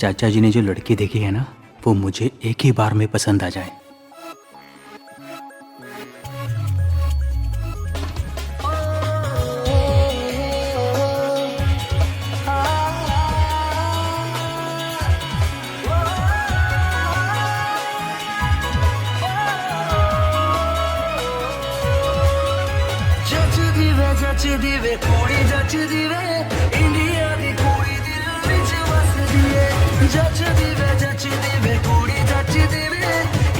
चाचा जी ने जो लड़की देखी है ना, वो मुझे एक ही बार में पसंद आ जाए। जचदी वे कुड़ी जचदी वे इंडिया दी कुड़ी दिल विच वसदी है। जचदी वे कुड़ी जचदी वे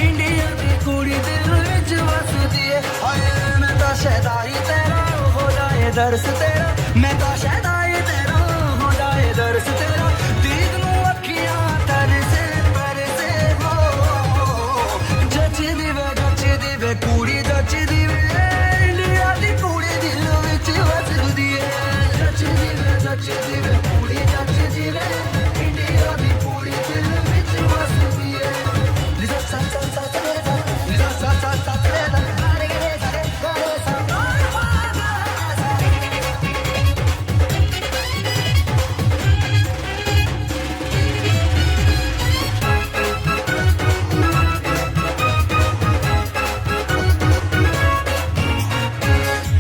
इंडिया दी कुड़ी दिल विच वसदी है। हाय मैं तो शैदा ही तेरा हो जाए दर्स तेरा, मैं तो शैदा ही तेरा हो जाए दर्स तेरा। दीद नू अखियां तरसे तरसे हो। जचदी वे कुड़ी जचदी वे इंडिया दी कुड़ी दिल विच वसदी है। जचदी वे कुड़ी जचदी वे इंडिया दी कुड़ी दिल विच वसदी है। लिसा सा सा सा सा लिसा सा सा सा सारे गे सारे गे सा।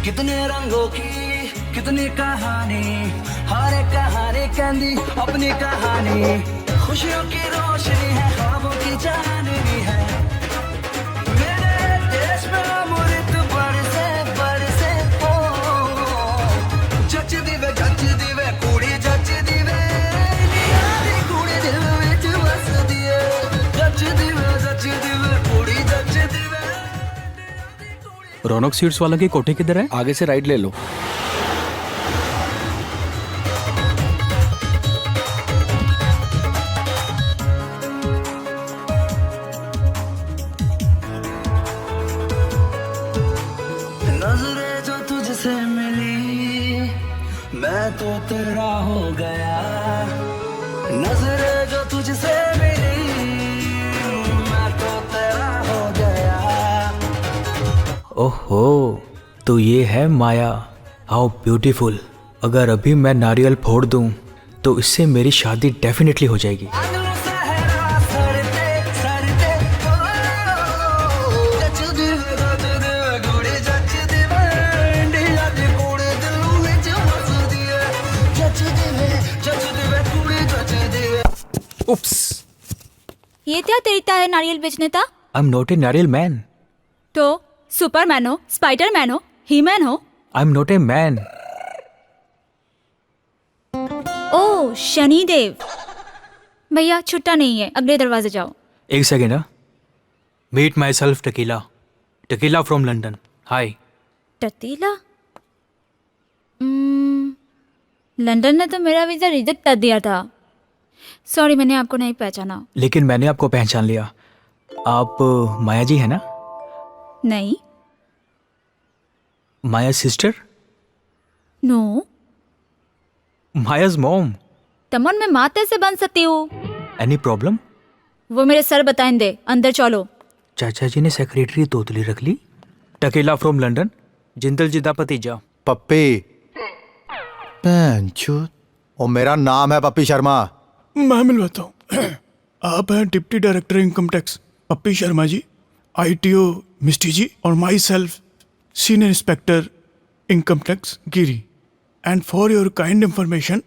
कितने रंगों की कितनी कहानी, हर एक कहानी कहती अपनी कहानी। खुशियों की रोशनी है, ख्वाबों की चांदनी है। मेरे देश में अमृत बरसे बरसे हो। जचदी वे कुड़ी जचदी वे इंडिया दी कुड़ी दिल विच वसदी है। जचदी वे कुड़ी जचदी वे। रौनक स्वीट्स वालों की कोठी किधर है? आगे से राइट ले लो। नजरें जो तुझसे मिली मैं तो तेरा हो गया। नजरें जो तुझसे मिली मैं तो तेरा हो गया। ओहो, तो ये है माया। How beautiful. अगर अभी मैं नारियल फोड़ दूं तो इससे मेरी शादी डेफिनेटली हो जाएगी। अगलू सहरा सरते सरते हो। जचदी वे कुड़ी जचदी वे इंडिया दी कुड़ी दिल विच वसदी है। जचदी वे कुड़ी जचदी वे। उप्स, ये क्या तरीका है नारियल बेचने का? आई एम नॉट ए नारियल मैन। तो सुपरमैन हो, स्पाइडरमैन हो, हीमैन हो? I am not a man. Oh Shanidev. भैया छुट्टा नहीं है, अगले दरवाजे जाओ। एक second. Meet my self Tequila. Tequila from London. Hi. टतीला? लंदन ने तो मेरा वीजा रिजेक्ट कर दिया था। सॉरी, मैंने आपको नहीं पहचाना। लेकिन मैंने आपको पहचान लिया। आप माया जी है ना? नहीं। माया सिस्टर? नो। मायाज मॉम। तमन मैं माते से बन सकती हूँ। Any problem? वो मेरे सर बताएंगे, अंदर चलो। चाचा जी ने सेक्रेटरी तोतली रख ली। टकीला फ्रॉम लंदन, जिंदल जी दा भतीजा। पप्पी पैंचो। और मेरा नाम है पप्पी शर्मा। मैं मिलवाता हूँ। आप हैं डिप्टी डायरेक्टर इनकम टैक्स पप्पी शर्मा जी, ITO मिस्टी जी, और my self senior inspector income tax Giri. And for your kind information,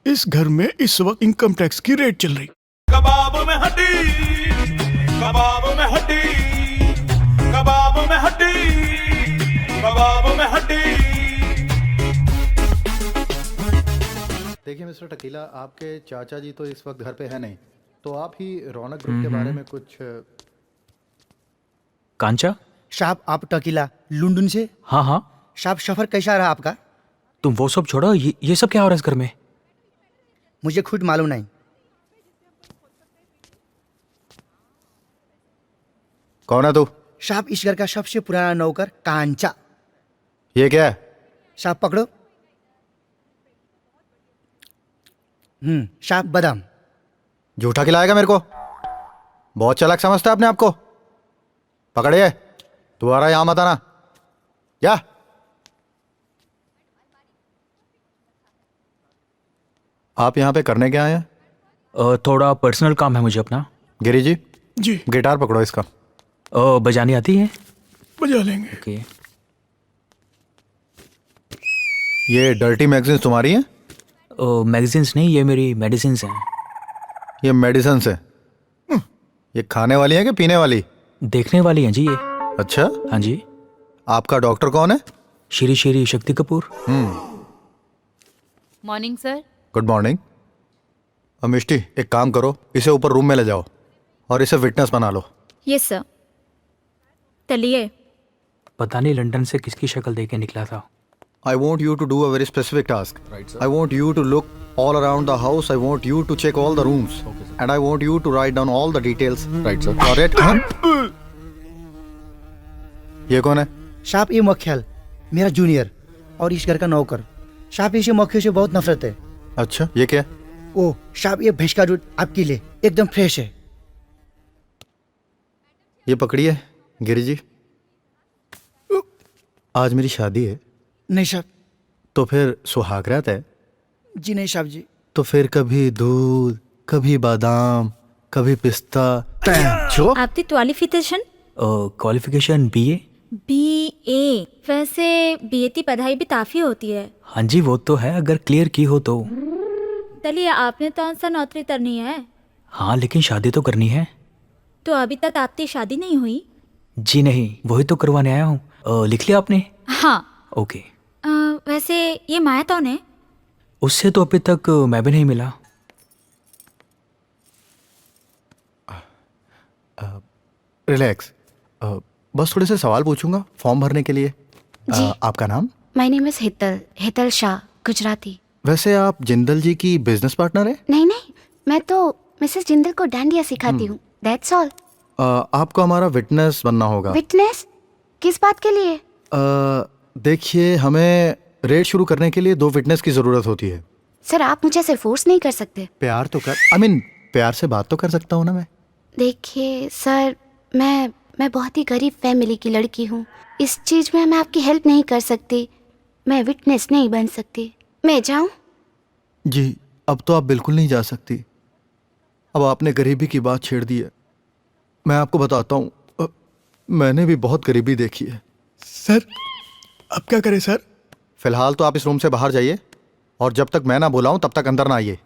इस घर में इस वक्त इनकम टैक्स की रेट चल रही। कबाब में हड्डी, कबाब में हड्डी, कबाब में हड्डी, कबाब में हड्डी। देखिए मिस्टर टकीला, आपके चाचा जी तो इस वक्त घर पे है नहीं, तो आप ही रौनक ग्रुप के बारे में कुछ। कांचा? साहब आप टकीला लंदन से? हाँ हाँ। साहब सफर कैसा रहा आपका? तुम वो सब छोड़ो, ये सब क्या हो रहा है इस घर में? मुझे खुद मालूम नहीं। कौन है तू? साहब इस घर का सबसे पुराना नौकर कांचा। ये क्या है? साहब पकड़ो। साहब बादाम। झूठा खिलाएगा मेरे को? बहुत चालाक समझता है अपने आप को। पकड़िए, दोबारा यहां मत आना। क्या? आप यहां पे करने क्या आए हैं? थोड़ा पर्सनल काम है मुझे अपना। गिरी जी, जी गिटार पकड़ो इसका। बजानी आती है? बजा लेंगे। ओके। ये डर्टी मैगजीन्स तुम्हारी हैं? मैगजीन्स नहीं, ये मेरी मेडिसिन्स हैं। ये मेडिसिन है? ये खाने वाली है कि पीने वाली? देखने वाली हैं जी ये। अच्छा, हाँ जी। आपका डॉक्टर कौन है? Shri Shri Shakti Kapoor. Morning sir. Good morning. Mishti, एक काम करो, इसे ऊपर रूम में ले जाओ और इसे विटनेस बना लो। Yes sir. चलिए। पता नहीं लंदन से किसकी शक्ल देख के निकला था। I want you to do a very specific task. Right, sir. I want you to look all around the house. I want you to check all the rooms. Okay, sir. And I want you to write down all the details. Right, sir. Correct? ये कौन है? साहब ये मक्खियाल मेरा junior और इस घर का नौकर। साहब इसे मक्खियों से बहुत नफरत है। अच्छा, ये क्या? ओ साहब, ये भैंस का दूध आपके लिए एकदम फ्रेश है। ये पकड़िए गिरी जी। आज मेरी शादी है। नहीं साहब। तो फिर सुहाग रात है? जी नहीं साहब जी। तो फिर कभी दूध, कभी बादाम, कभी पिस्ता। जो आपकी क्वालिफिकेशन? Qualification BA। BA। वैसे BA की पढ़ाई भी काफ़ी होती है। हाँ जी, वो तो है, अगर क्लियर की हो तो। चलिए, आपने कौन सा नौकरी करनी है? हाँ, लेकिन शादी तो करनी है। तो अभी तक आपकी शादी नहीं हुई? जी नहीं, वही तो करवाने आया हूँ। लिख लिया आपने? हाँ। ओके। वैसे ये माया कौन है? उससे तो अभी तक मैं भी नहीं मिला। रिलैक्स। बस थोड़े से सवाल पूछूंगा फॉर्म भरने के लिए। आपका नाम? My name is Hetal Shah, Gujarati. वैसे आप जिंदल जी की बिजनेस पार्टनर है? नहीं नहीं, मैं तो मिसेस जिंदल को डांडिया सिखाती हूँ, दैट्स ऑल। आपको हमारा विटनेस बनना होगा। विटनेस? किस बात के लिए? देखिए, हमें रेड शुरू करने के लिए 2 विटनेस की जरूरत होती है। सर, आप मुझे ऐसे फोर्स नहीं कर सकते। प्यार तो कर, प्यार से बात तो कर सकता हूँ ना मैं। देखिए सर, मैं बहुत ही गरीब फैमिली की लड़की हूँ। इस चीज में मैं आपकी हेल्प नहीं कर सकती। मैं विटनेस नहीं बन सकती। मैं जाऊँ? जी, अब तो आप बिल्कुल नहीं जा सकती। अब आपने गरीबी की बात छेड़ दी है। मैं आपको बताता हूँ, मैंने भी बहुत गरीबी देखी है। सर, अब क्या करें सर? फिलहाल तो आप इस रूम से बाहर जाइए और जब तक मैं ना बुलाऊं तब तक अंदर ना आइए।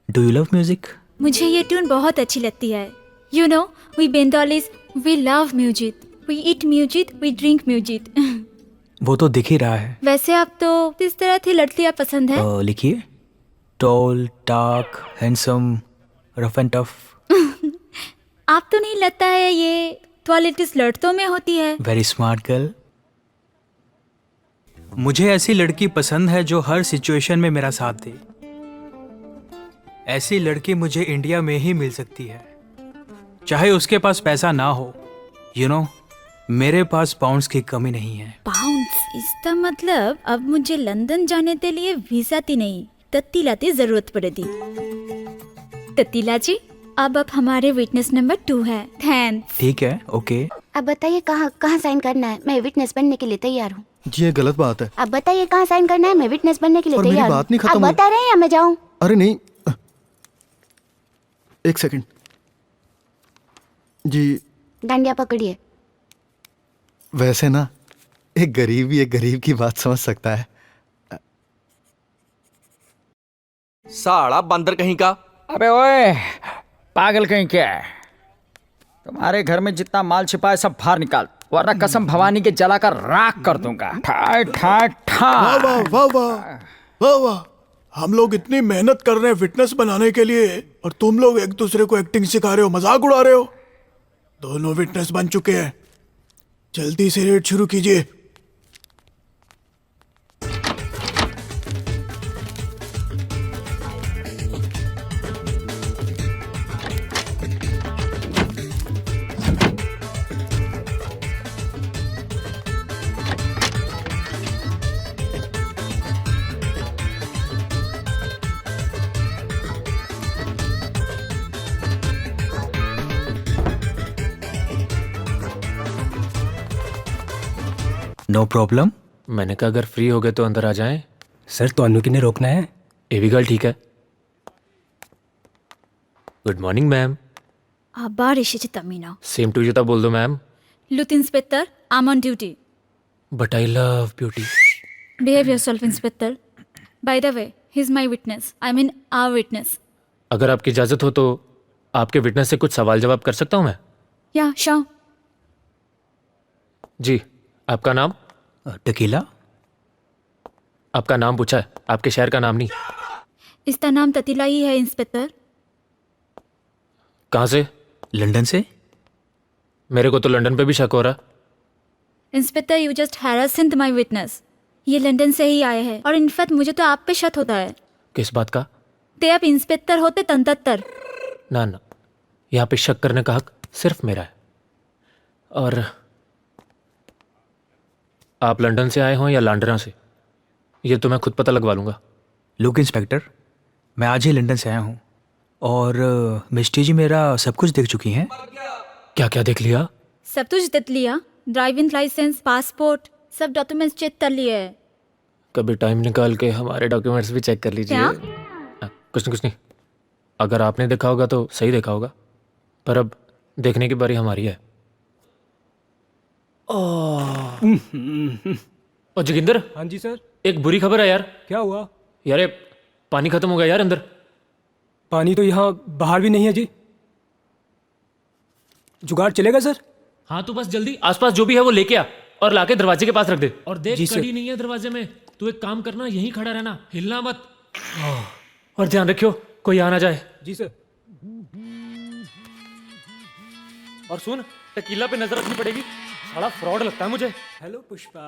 Do you love music? मुझे ये ट्यून बहुत अच्छी लगती है। You know, we Bengalis we love music. We eat music, we drink music. वो तो दिख ही रहा है। वैसे आप तो किस तरह की लड़कियाँ पसंद है? लिखिए। Tall, dark, handsome, rough and tough. आप तो नहीं लगता है ये क्वालिटीज लड़कों में होती है? Very smart girl. मुझे ऐसी लड़की पसंद है जो हर सिचुएशन में मेरा साथ दे। ऐसी लड़की मुझे इंडिया में ही मिल सकती है, चाहे उसके पास पैसा ना हो। यू नो, मेरे पास पाउंड्स की कमी नहीं है। पाउंड्स? इसका मतलब अब मुझे लंदन जाने के लिए वीजा की नहीं, तत्तीला की जरूरत पड़ेगी। तत्तीला जी, अब आप हमारे विटनेस नंबर 2 है। थैंक्स। ठीक है, ओके। अब बताइए कहाँ साइन करना है? मैं विटनेस बनने के लिए तैयार हूँ। जी, ये गलत बात है। अब बताइए कहाँ साइन करना है? मैं विटनेस बनने के लिए और मेरी तैयार हूँ। बात नहीं खत्म आप हुई। बता रहे हैं या मैं जाऊँ? अरे नहीं, एक सेकंड। जी, डांडिया पकड़िए। वैसे ना, एक गरीब ही एक गरीब की बात समझ सकता है। साड़ा बंदर कहीं का। अबे ओए, पागल कहीं क्या है? तुम्हारे घर में जितना माल छिपा है सब बाहर निकाल, वरना कसम भवानी के जलाकर राख कर दूंगा। ठा ठा ठा। वाह वाह वाह वाह वाह वाह। हम लोग इतनी मेहनत कर रहे हैं फिटनेस बनाने के लिए और तुम लोग एक दूसरे को एक्टिंग सिखा रहे हो, मजाक उड़ा रहे हो। दोनों फिटनेस बन चुके हैं, जल्दी से रेड शुरू कीजिए। No problem. मैंने कहा अगर फ्री हो गए तो अंदर आ जाएं। सर ਤੁਹਾਨੂੰ ਕਿਨੇ ਰੋਕਣਾ ਹੈ? ये भी गल ठीक है। Good morning ma'am. आभार Rishi Tamina. Same to you था बोल दो मैम। लुथ inspector, I am on duty. But I love beauty. Behave yourself inspector. By the way, he is my witness, I mean our witness. अगर आपकी इजाज़त हो तो आपके विटनेस से कुछ सवाल जवाब कर सकता हूँ मैं? या श्योर। जी, आपका नाम? टकीला। आपका नाम पूछा है, आपके शहर का नाम नहीं। इसका नाम ततीला ही है इंस्पेक्टर। कहाँ से? लंदन से। मेरे को तो लंदन पे भी शक हो रहा। Inspector, you just harassed my witness. ये लंदन से ही आए हैं और इनफैक्ट मुझे तो आप पे शक होता है। किस बात का? ते आप इंस्पेक्टर होते तंतत्तर। ना ना, यहाँ पे शक करने का हक सिर्फ मेरा है। और आप लंदन से आए हों या लांडरा से, ये तो मैं खुद पता लगवा लूँगा। लुक इंस्पेक्टर, मैं आज ही लंदन से आया हूँ और मिस्टी जी मेरा सब कुछ देख चुकी हैं। क्या क्या देख लिया? सब कुछ देख लिया। ड्राइविंग लाइसेंस, पासपोर्ट, सब डॉक्यूमेंट्स चेक कर लिए है। कभी टाइम निकाल के हमारे डॉक्यूमेंट्स भी चेक कर लीजिए। क्या? कुछ नहीं। अगर आपने देखा होगा तो सही देखा होगा, पर अब देखने की बारी हमारी है। और जोगिंदर। हाँ जी सर। एक बुरी खबर है यार। क्या हुआ? यार ये पानी खत्म हो गया यार अंदर। पानी तो यहाँ बाहर भी नहीं है जी। जुगाड़ चलेगा सर? हाँ तो बस जल्दी आसपास जो भी है वो लेके आ और लाके दरवाजे के पास रख दे। और देख जी सर। कड़ी नहीं है दरवाजे में, तू एक काम करना, यहीं खड़ा रहना, हिलना मत। और ध्यान रखियो कोई आ ना जाए। जी सर। और सुन, टकीला पे नजर रखनी पड़ेगी, साला फ्रॉड लगता है मुझे। हेलो पुष्पा।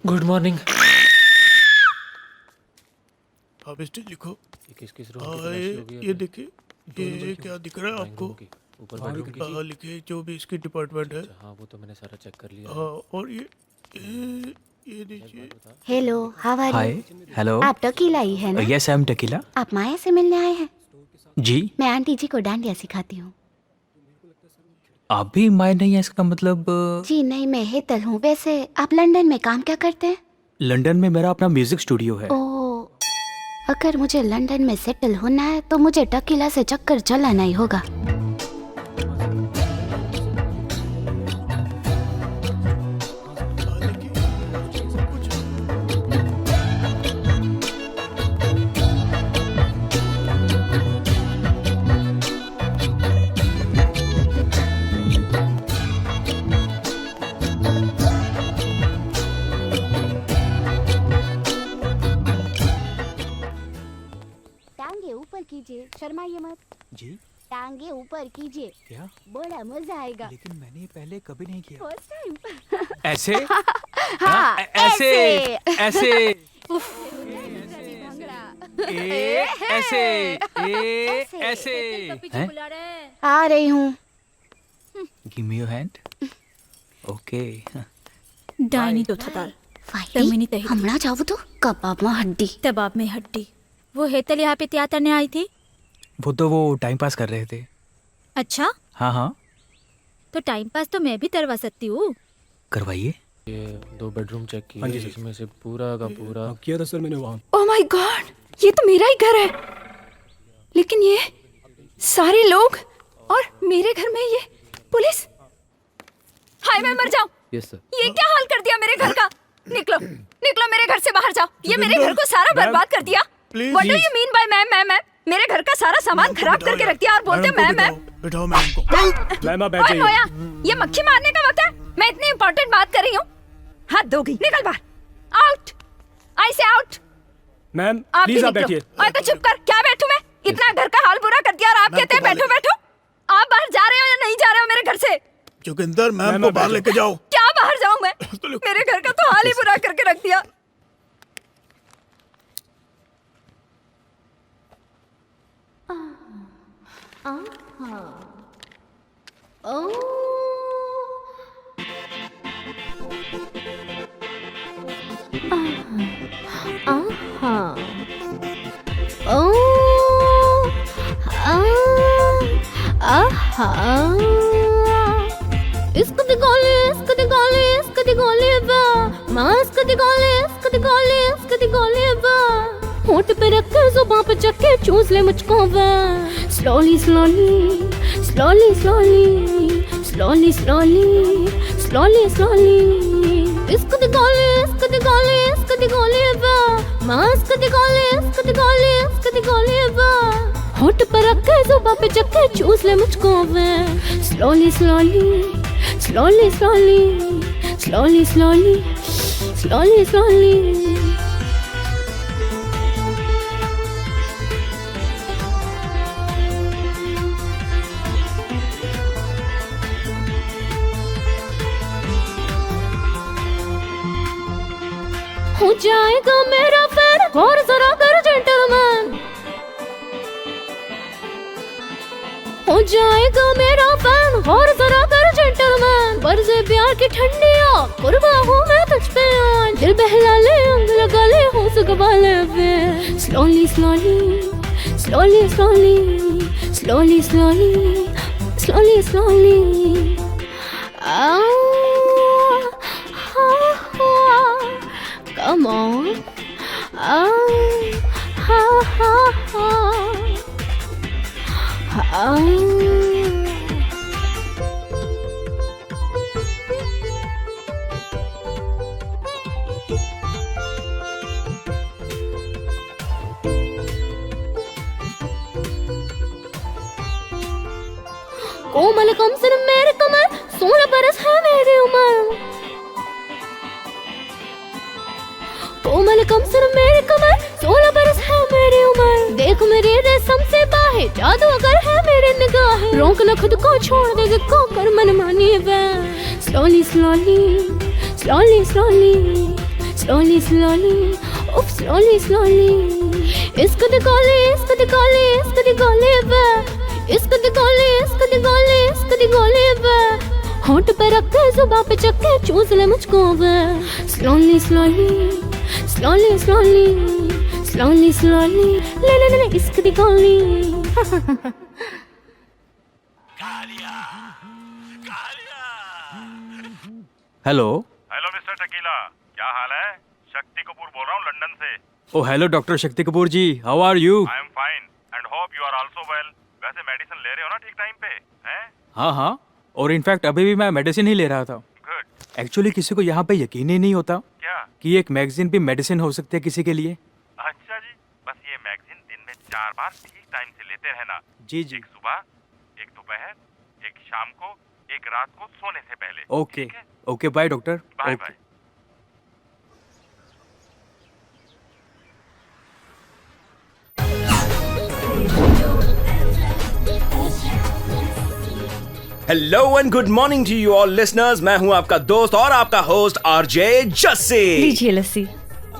Good morning. आप स्टेज लिखो। किस ये देखिए, ये क्या दिख रहा है आपको? ऊपर लिखे जो भी इसकी डिपार्टमेंट है। हाँ वो तो मैंने सारा चेक कर लिया। और ये दीजिए। Hello, how are hi. You? Hello. आप टकीला ही है ना? Yes, I am Tequila. आप माया से मिलने आए हैं? जी। मैं आंटी जी को डांडिया सिखाती हूँ। आप भी माय नहीं है इसका मतलब? जी नहीं, मैं हेतल हूँ। वैसे आप लंदन में काम क्या करते हैं? लंदन में मेरा अपना म्यूजिक स्टूडियो है। ओह, अगर मुझे लंदन में सेटल होना है तो मुझे टकीला से चक्कर चलाना ही होगा। टांगे ऊपर कीजिए, शर्माइए मत। जी। टांगे ऊपर कीजिए, क्या? बड़ा मजा आएगा। लेकिन मैंने पहले कभी नहीं किया। First time. ऐसे? हाँ, ऐसे ऐसे। ऐसे ऐसे। ऐसे हैं? आ रही हूँ। Give me your hand. Okay. डाइनी तो थताल। फाइटी हमला जाओ तो कबाब में हड्डी। तबाब में हड्डी। वो हेतल यहाँ पे त्याग करने आई थी? वो टाइम पास कर रहे थे। अच्छा, हाँ हाँ, तो टाइम पास तो मैं भी करवा सकती हूँ। करवाइए। ये 2 बेडरूम चेक किए, हाँ जी, इसमें से पूरा का पूरा किया था सर मैंने वहाँ। ओह माय गॉड, ये तो मेरा ही घर है, लेकिन ये सारे लोग और मेरे घर में ये पुलिस। हाय मैं मर जाऊं। Yes sir. ये क्या हाल कर दिया मेरे घर का। निकलो निकलो मेरे घर से बाहर जाओ। ये मेरे घर को सारा बर्बाद कर दिया। What do you mean bye ma'am? मेरे घर का सारा सामान खराब करके रख दिया और बोलते मैम। बिठाओ मैम को। मैम आप बैठ जाइए। नोया, ये मक्खी मारने का वक्त है। मैं इतनी इंपॉर्टेंट बात कर रही हूँ। हाथ धोगी, निकल बाहर। आउट, आई से आउट। मैम आप प्लीज भी आप निकलो। बैठिए। और तो चुप कर, क्या बैठूं मैं? इतना घर का हाल बुरा कर दिया और आप कहते हैं बैठो बैठो। आप बाहर जा रहे हो या नहीं जा रहे हो मेरे घर से? जोगिंदर मैम को बाहर लेके जाओ। क्या बाहर जाऊं मैं? मेरे घर का तो हाल ही बुरा करके रख दिया। Oh, हाँ इसको दिगोले इसको दिगोले इसको दिगोले बा माँ इसको दिगोले इसको दिगोले इसको दिगोले बा होठ पे रख कर जुबान पे चख के चूस ले मुझको वा slowly slowly slowly slowly slowly slowly slowly slowly इसको दिगोले इसको दिगोले इसको दिगोले बा माँ इसको दिगोले इसको दिगोले इसको दिगोले बा होठ पर रख कर जुबान पे चख के चूस ले मुझको वा slowly slowly slowly slowly slowly slowly slowly slowly हो जाएगा मेरा फैन और जरा कर जेंटलमैन हो जाएगा मेरा फैन और जरा कर जेंटलमैन बरसे प्यार की ठंडिया कुर्बा हूँ मैं तुझ पे आज दिल बहला ले अंग लगा ले होश गवा ले वे slowly slowly slowly slowly slowly slowly slowly slowly come on कोमल कम सिर मेरे कमर 16 बरस है मेरी उम्र कोमल कम सिर मेरे कमर 16 बरस है मेरी उम्र देख मेरे रेशम से बाहे जादू अगर है मेरे निगाह रोक न खुद को छोड़ दे जिसको कर मन मानी वे slowly slowly slowly slowly slowly slowly उफ स्लोली स्लोली इसको दिगोले इसको दिगोले इसको दिगोले वे इसको दिगोले इसको दिगोले इसको दिगोले वे होठ पे रख के जुबान पे चख के चूस ले मुझको वे slowly slowly slowly slowly slowly slowly ले इसको दिगोली हेलो हेलो मिस्टर टकीला, क्या हाल है? शक्ति कपूर बोल रहा हूँ लंदन से। ओ hello doctor Shakti Kapoor ji, how are you? I am fine and hope you are also well. वैसे मेडिसिन ले रहे हो ना ठीक टाइम पे? हैं? हाँ हाँ, और इनफैक्ट अभी भी मैं मेडिसिन ही ले रहा था। गुड। एक्चुअली किसी को यहाँ पे यकीन ही नहीं होता क्या कि एक मैगजीन भी मेडिसिन हो सकती है किसी के लिए। अच्छा जी, बस ये मैगजीन दिन में 4 बार ठीक टाइम से लेते रहना। जी जी। एक सुबह, एक दोपहर, एक शाम को, एक रात को सोने से पहले। Okay okay, bye doctor. Bye bye. Hello and good morning to you all listeners. मैं हूं आपका दोस्त और आपका होस्ट आरजे जस्सी। लीजिए लस्सी।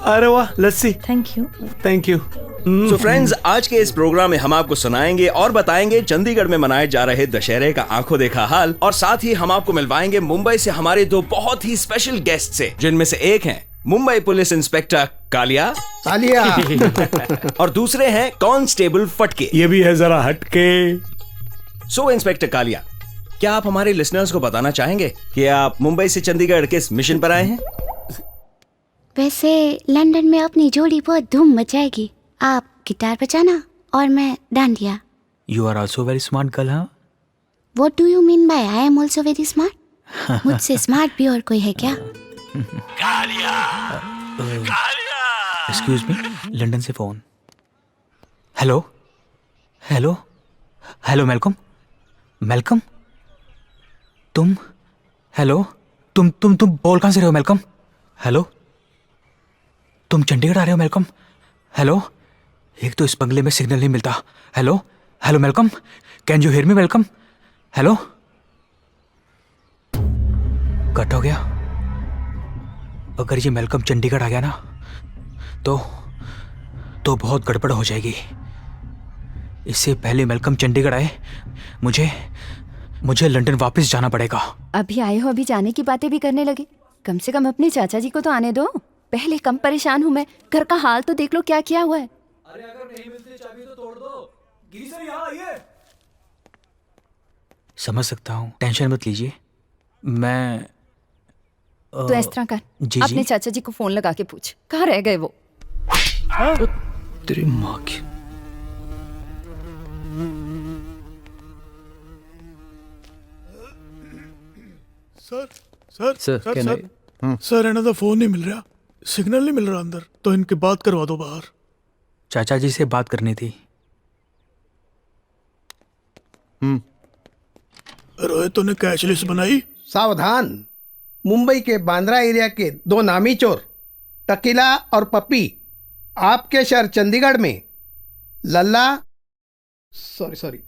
अरे वाह, lassi. Thank you. Thank you. So friends, आज के इस प्रोग्राम में हम आपको सुनाएंगे और बताएंगे चंडीगढ़ में मनाए जा रहे दशहरे का आंखों देखा हाल, और साथ ही हम आपको मिलवाएंगे मुंबई से हमारे 2 बहुत ही स्पेशल गेस्ट से, जिनमें से एक हैं मुंबई पुलिस इंस्पेक्टर कालिया और दूसरे हैं कांस्टेबल फटके। ये भी है जरा हटके। सो इंस्पेक्टर कालिया, क्या आप हमारे लिसनर्स को बताना चाहेंगे कि आप मुंबई से चंडीगढ़ किस मिशन पर आए हैं? वैसे लंदन में अपनी जोड़ी बहुत धूम मचाएगी। आप गिटार बजाना और मैं dandiya. You are also very smart girl. हाँ, what do you mean by I am also very smart? मुझसे स्मार्ट भी और कोई है क्या? एक्सक्यूज मी, लंदन से फोन। हेलो हेलो हेलो, मेलकम मेलकम, तुम? हेलो, तुम बोल कहाँ से रहे हो मेलकम? हेलो, तुम चंडीगढ़ आ रहे हो मेलकम? हेलो, एक तो इस बंगले में सिग्नल नहीं मिलता। Hello hello Malcolm, can you hear me Malcolm? Hello, cut हो गया। अगर ये मेलकम चंडीगढ़ आ गया ना तो बहुत गड़बड़ हो जाएगी। इससे पहले मेलकम चंडीगढ़ आए मुझे लंदन वापस जाना पड़ेगा। अभी आए हो, अभी जाने की बातें भी करने लगे। कम से कम अपने चाचा जी को तो आने दो। पहले कम परेशान हूँ मैं। घर का हाल तो देख लो क्या किया हुआ है। अरे अगर नहीं मिलती चाबी तो तोड़ दो। गिरी सर यहाँ आइए। समझ सकता हूँ, टेंशन मत लीजिए। मैं तो इस तरह कर, जी अपने जी। चाचा जी को फोन लगा के पूछ कहाँ रह गए वो। तेरी माँ की। Sir sir sir, sir can sir sir इन्हें तो फोन नहीं मिल रहा, सिग्नल नहीं मिल रहा अंदर, तो इनकी बात करवा दो बाहर। चाचा जी से बात करनी थी। रोहित ने कैश लिस्ट बनाई। सावधान, मुंबई के बांद्रा एरिया के दो नामी चोर टकीला और पप्पी आपके शहर चंडीगढ़ में लल्ला सॉरी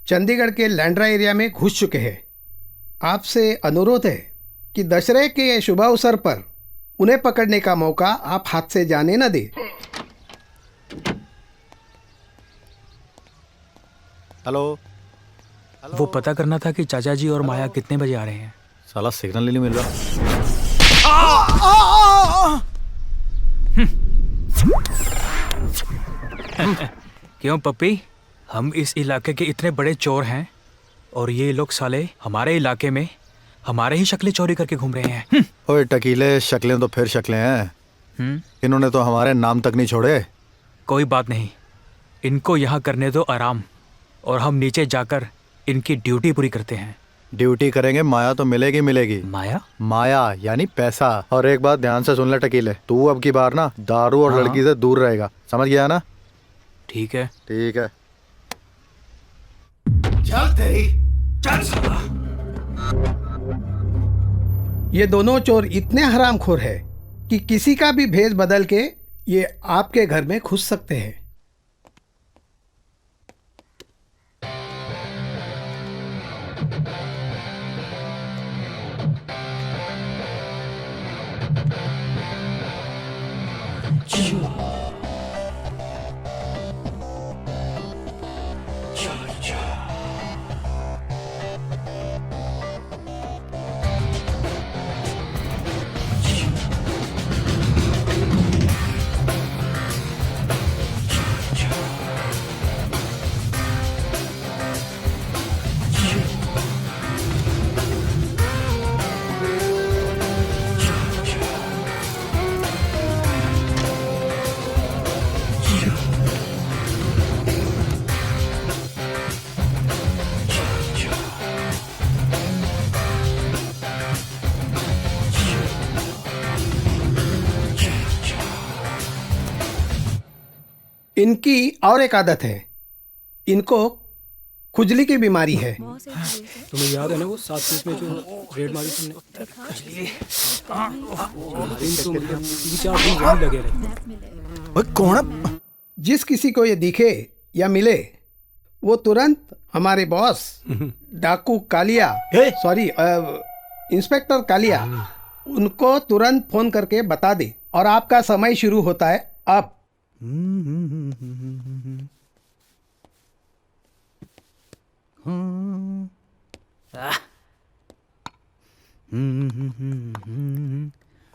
चंडीगढ़ के लैंड्रा एरिया में घुस चुके हैं। आपसे अनुरोध है कि दशहरे के शुभ अवसर पर उन्हें पकड़ने का मौका आप हाथ से जाने न दें। हेलो। वो पता करना था कि चाचा जी और माया कितने बजे आ रहे हैं। साला सिग्नल ही नहीं मिल रहा। क्यों पप्पी, हम इस इलाके के इतने बड़े चोर हैं और ये लोग साले हमारे इलाके में हमारे ही शक्लें चोरी करके घूम रहे हैं। ओए टकीले, शक्लें तो फिर शक्लें हैं। इन्होंने तो हमारे नाम तक नहीं छोड़े। कोई बात नहीं, इनको यहाँ करने दो आराम, और हम नीचे जाकर इनकी ड्यूटी पूरी करते हैं। ड्यूटी करेंगे, माया तो मिलेगी मिलेगी। माया? माया यानी पैसा। और एक बात ध्यान से सुन ले टकीले, तू अब की बार ना दारू और हाँ। लड़की से दूर रहेगा, समझ गया ना? ठीक है। ठीक है। चल तेरी चल। ये दोनों चोर इतने हरामखोर है कि किसी का भी भेष बदल के ये आपके घर में घुस सकते हैं। इनकी और एक आदत है, इनको खुजली की बीमारी है। तुम्हें याद है ना वो 7 पीस में जो रेड मारी तुमने? 3-4 दिन वहीं लगे रहे। कौन? जिस किसी को ये दिखे या मिले वो तुरंत हमारे बॉस डाकू कालिया सॉरी इंस्पेक्टर कालिया उनको तुरंत फोन करके बता दे, और आपका समय शुरू होता है अब।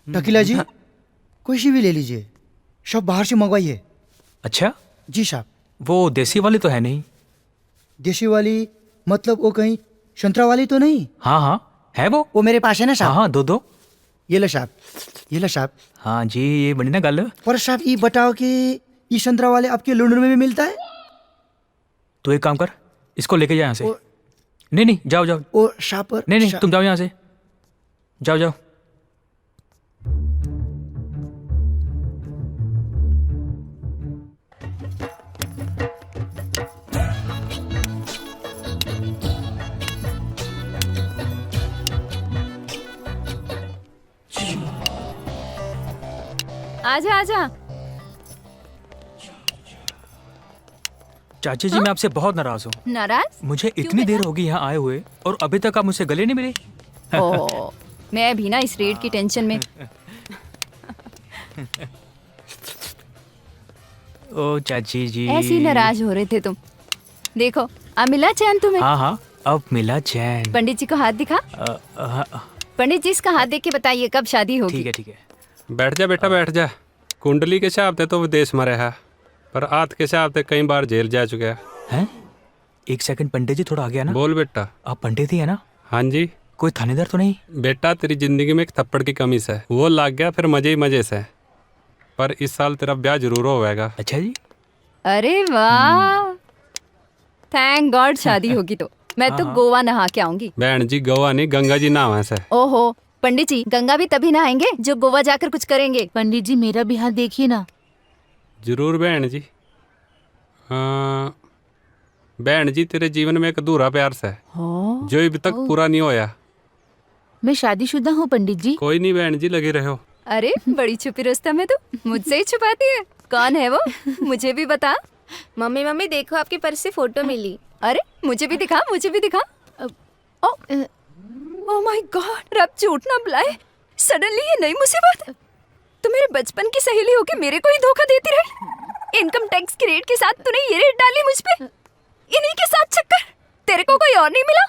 टकीला जी, कोई सी भी ले लीजिए, सब बाहर से मंगवाइए। अच्छा जी साहब। वो देसी वाली तो है नहीं? देसी वाली मतलब वो कहीं संतरा वाली तो नहीं? हाँ हाँ है वो मेरे पास है ना साहब। हाँ दो। ये लो साहब, ये लो साहब। हाँ जी, ये बड़ी ना गल। पर साहब ये बताओ कि ये संतरा वाले आपके लंदन में भी मिलता है? तू एक काम कर, इसको लेके जा यहाँ से। नहीं जाओ ओ साहब पर नहीं तुम जाओ यहाँ से, जाओ। आजा आजा। चाची जी, मैं आपसे बहुत नाराज हूँ। नाराज? मुझे इतनी देर हो गई यहाँ आए हुए और अभी तक आप मुझसे गले नहीं मिले। ओ, मैं भी ना इस रेड की टेंशन में। ओ चाची जी, ऐसे ही नाराज हो रहे थे तुम। देखो अब मिला चैन तुम्हें। हाँ अब मिला चैन। पंडित जी को हाथ दिखा। पंडित जी इसका हाथ देख के बताइए कब शादी होगी। ठीक है। बैठ जा बेटा, बैठ जा। कुंडली के हिसाब से तो विदेश में रहा, पर हाथ के हिसाब से कई बार जेल जा चुका है। एक सेकंड पंडित जी, थोड़ा आगे आना। बोल बेटा। आप पंडित ही है ना? हाँ जी। कोई थानेदार तो नहीं? बेटा तेरी जिंदगी में एक थप्पड़ की कमी से वो लग गया, फिर मजे ही मजे से। पर इस साल तेरा ब्याह जरूर होगा। अच्छा जी। अरे वाह, थैंक गॉड शादी होगी तो मैं तो गोवा नहा के आऊंगी। बहन जी गोवा नहीं, गंगा जी नहावा से। ओहो पंडित जी, गंगा भी तभी नहाएंगे जो गोवा जाकर कुछ करेंगे। पंडित जी मेरा भी हाथ देखिए ना। जरूर बहन जी। हाँ बहन जी, तेरे जीवन में एक अधूरा प्यार से जो अभी तक पूरा नहीं होया। मैं शादीशुदा हूँ पंडित जी। कोई नहीं बहन जी, लगे रहो। अरे बड़ी छुपी रुस्तम है तू, मुझसे ही छुपाती है। कौन है वो, मुझे भी बता। मम्मी मम्मी देखो, आपके पर्स से फोटो मिली। अरे मुझे भी दिखा, मुझे भी दिखा। ओह माय गॉड, रब झूठ ना बुलाए, सडनली ये नई मुसीबत। तू मेरे बचपन की सहेली होके मेरे को ही धोखा देती रही। इनकम टैक्स की रेट के साथ तूने ये रेट डाली मुझ पे, इन्हीं के साथ चक्कर। तेरे को कोई और नहीं मिला?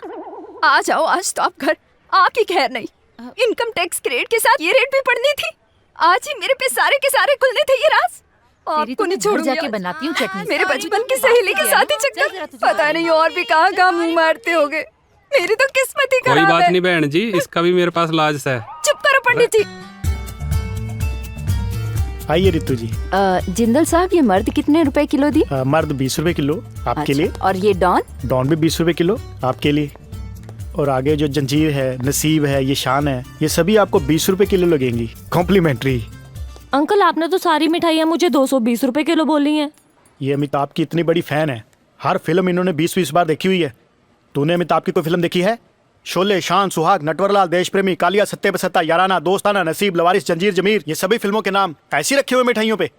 आ जाओ आज तो आप घर, आपकी खैर नहीं। इनकम टैक्स की रेट के साथ ये रेट भी पड़नी थी। आज ही मेरे पे सारे के सारे खुलने थे ये राज। आपको नहीं छोड़ जाके बनाती हूँ चटनी। मेरे बचपन की सहेली के साथ ही चक्कर, पता नहीं और भी कहाँ मुंह मारते होगे। मेरी तो किस्मत ही खराब है। कोई बात नहीं बहन जी, इसका भी मेरे पास इलाज है। चुप करो पंडित जी। आइए रितु जी। जिंदल साहब, ये मर्द कितने रुपए किलो दी? मर्द 20 रुपए किलो आपके लिए। और ये डॉन? डॉन भी 20 रुपए किलो आपके लिए। और आगे जो जंजीर है, नसीब है, ये शान है, ये सभी आपको 20 रुपए किलो लगेंगी, कॉम्प्लीमेंट्री। अंकल आपने तो सारी मिठाइयाँ मुझे 220 रुपए किलो बोली हैं। ये अमिताभ की इतनी बड़ी फैन है, हर फिल्म इन्होंने 20-20 बार देखी हुई है। तूने अमिताभ की कोई फिल्म देखी है? शोले, शान, सुहाग, नटवरलाल, देश प्रेमी, कालिया, सत्ते पे सत्ता, याराना, दोस्ताना, नसीब, लवारिस, जंजीर, जमीर, ये सभी फिल्मों के नाम ऐसे रखे हुए मिठाइयों पे।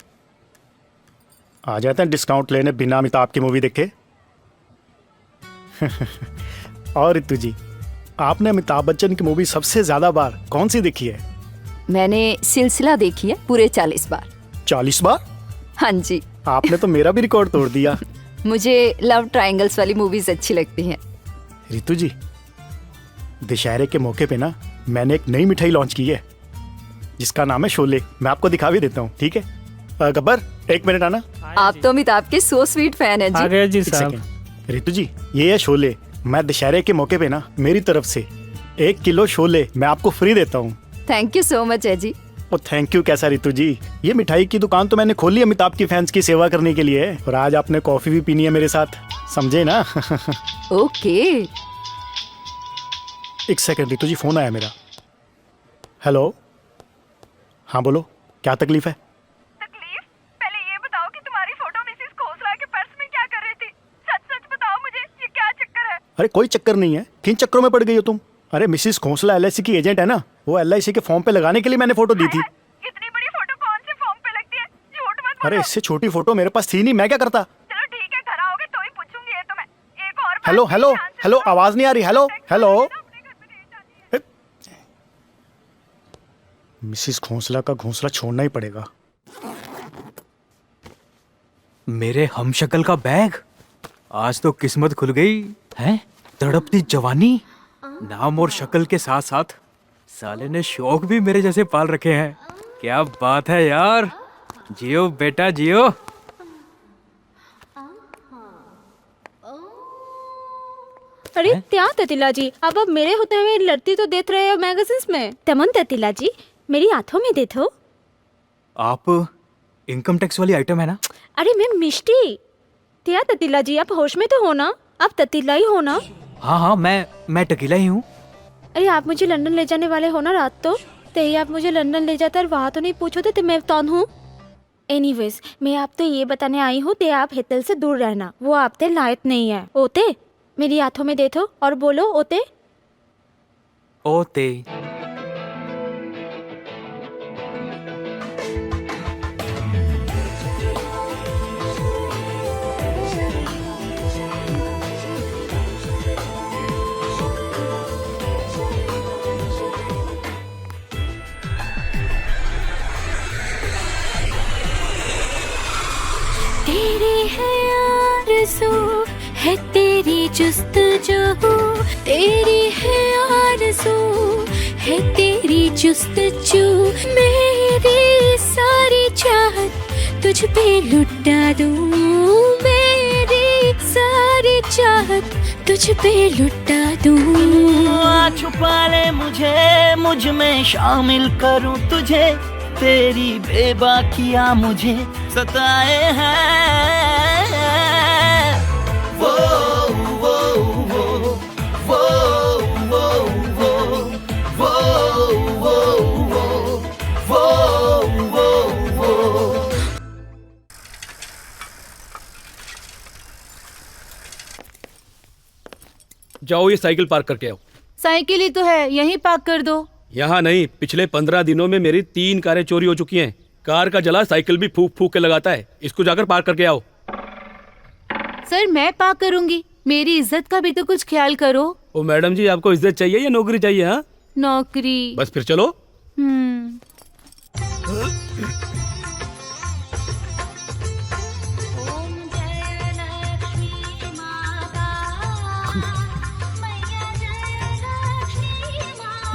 आ जाते हैं डिस्काउंट लेने बिना अमिताभ की मूवी देखे। और रितु जी, आपने अमिताभ बच्चन की मूवी सबसे ज्यादा बार कौन सी देखी है? मैंने सिलसिला देखी है पूरे 40 बार। 40 बार? हाँ जी। आपने तो मेरा भी रिकॉर्ड तोड़ दिया। मुझे लव ट्रायंगल्स वाली मूवीज अच्छी लगती हैं। रितु जी, दशहरे के मौके पे ना मैंने एक नई मिठाई लॉन्च की है जिसका नाम है शोले। मैं आपको दिखा भी देता हूँ, ठीक है? गब्बर, 1 मिनट आना। आप तो अमिताभ के सो स्वीट फैन है जी। आ गए जी साहब। रितु जी, ये है शोले। मैं दशहरे के मौके पे ना मेरी तरफ से 1 किलो शोले मैं आपको फ्री देता हूँ। थैंक यू सो मच है जी। और थैंक यू कैसा रितु जी, ये मिठाई की दुकान तो मैंने खोली अमिताभ की फैंस की सेवा करने के लिए, और आज आपने कॉफी भी पीनी है मेरे साथ, समझे ना? ओके। 1 सेकंड रितु जी, फोन आया मेरा। हेलो, हाँ बोलो, क्या तकलीफ है? तकलीफ? पहले ये बताओ कि तुम्हारी फोटो मिसेस खोसला के पर्स में क्या कर रही थी? सच सच बताओ मुझे, ये क्या चक्कर है? अरे कोई चक्कर नहीं है, किन चक्करों में पड़ गई हो तुम? अरे मिसिस खोसला LIC की एजेंट है ना, वो LIC के फॉर्म पे लगाने के लिए मैंने फोटो दी थी। इतनी बड़ी फोटो कौन से फॉर्म पे लगती है? झूठ मत बोलो। अरे इससे छोटी फोटो मेरे पास थी नहीं, मैं क्या करता? चलो ठीक है, घर आओगे तो ही पूछूंगी ये तो मैं। एक और बात हेलो हेलो हेलो, आवाज नहीं आ रही। Hello hello. मिसिस खोसला का घोंसला छोड़ना ही पड़ेगा। मेरे हमशक्ल का बैग, आज तो किस्मत खुल गई है। तड़पती जवानी, नाम और शक्ल के साथ साथ साले ने शौक भी मेरे जैसे पाल रखे हैं। क्या बात है यार, जियो बेटा जियो। अरे क्या ततिला जी, अब मेरे होते हुए लड़ती तो देख रहे हो मैगजीन्स में। तमन ततिला जी, मेरी हाथों में देखो। आप इनकम टैक्स वाली आइटम है ना? अरे मैं मिष्टी। क्या ततिला जी, आप होश में तो हो ना? आप ततिला ही हो ना? हाँ हाँ, मैं टकीला ही हूँ। अरे आप मुझे लंदन ले जाने वाले हो ना रात तो ही आप मुझे लंदन ले जाते और वहाँ तो नहीं पूछोते तो मैं कौन हूँ? एनीवेज, मैं आप तो ये बताने आई हूँ ते आप हितल से दूर रहना, वो आपते लायक नहीं है। ओते, मेरी हाथों में देखो और बोलो ओते। ओते। तेरी है आरज़ू है तेरी जुस्तजू, तेरी है आरज़ू है तेरी जुस्तजू, मेरी सारी चाहत तुझ पे लुटा दूं, मेरी सारी चाहत चाहत तुझ पे लुटा दूं। छुपा ले मुझे, मुझ में शामिल करूं तुझे, तेरी बेबाकियां मुझे सताए हैं। वो वो वो वो वो वो वो वो वो। जाओ ये साइकिल पार्क करके आओ। साइकिल ही तो है, यहीं पार्क कर दो। यहाँ नहीं, पिछले 15 दिनों में मेरी 3 कारें चोरी हो चुकी हैं। कार का जला साइकिल भी फूक फूक के लगाता है। इसको जाकर पार्क करके आओ। सर मैं पार्क करूंगी, मेरी इज्जत का भी तो कुछ ख्याल करो। ओ मैडम जी, आपको इज्जत चाहिए या नौकरी चाहिए? हाँ नौकरी। बस फिर चलो।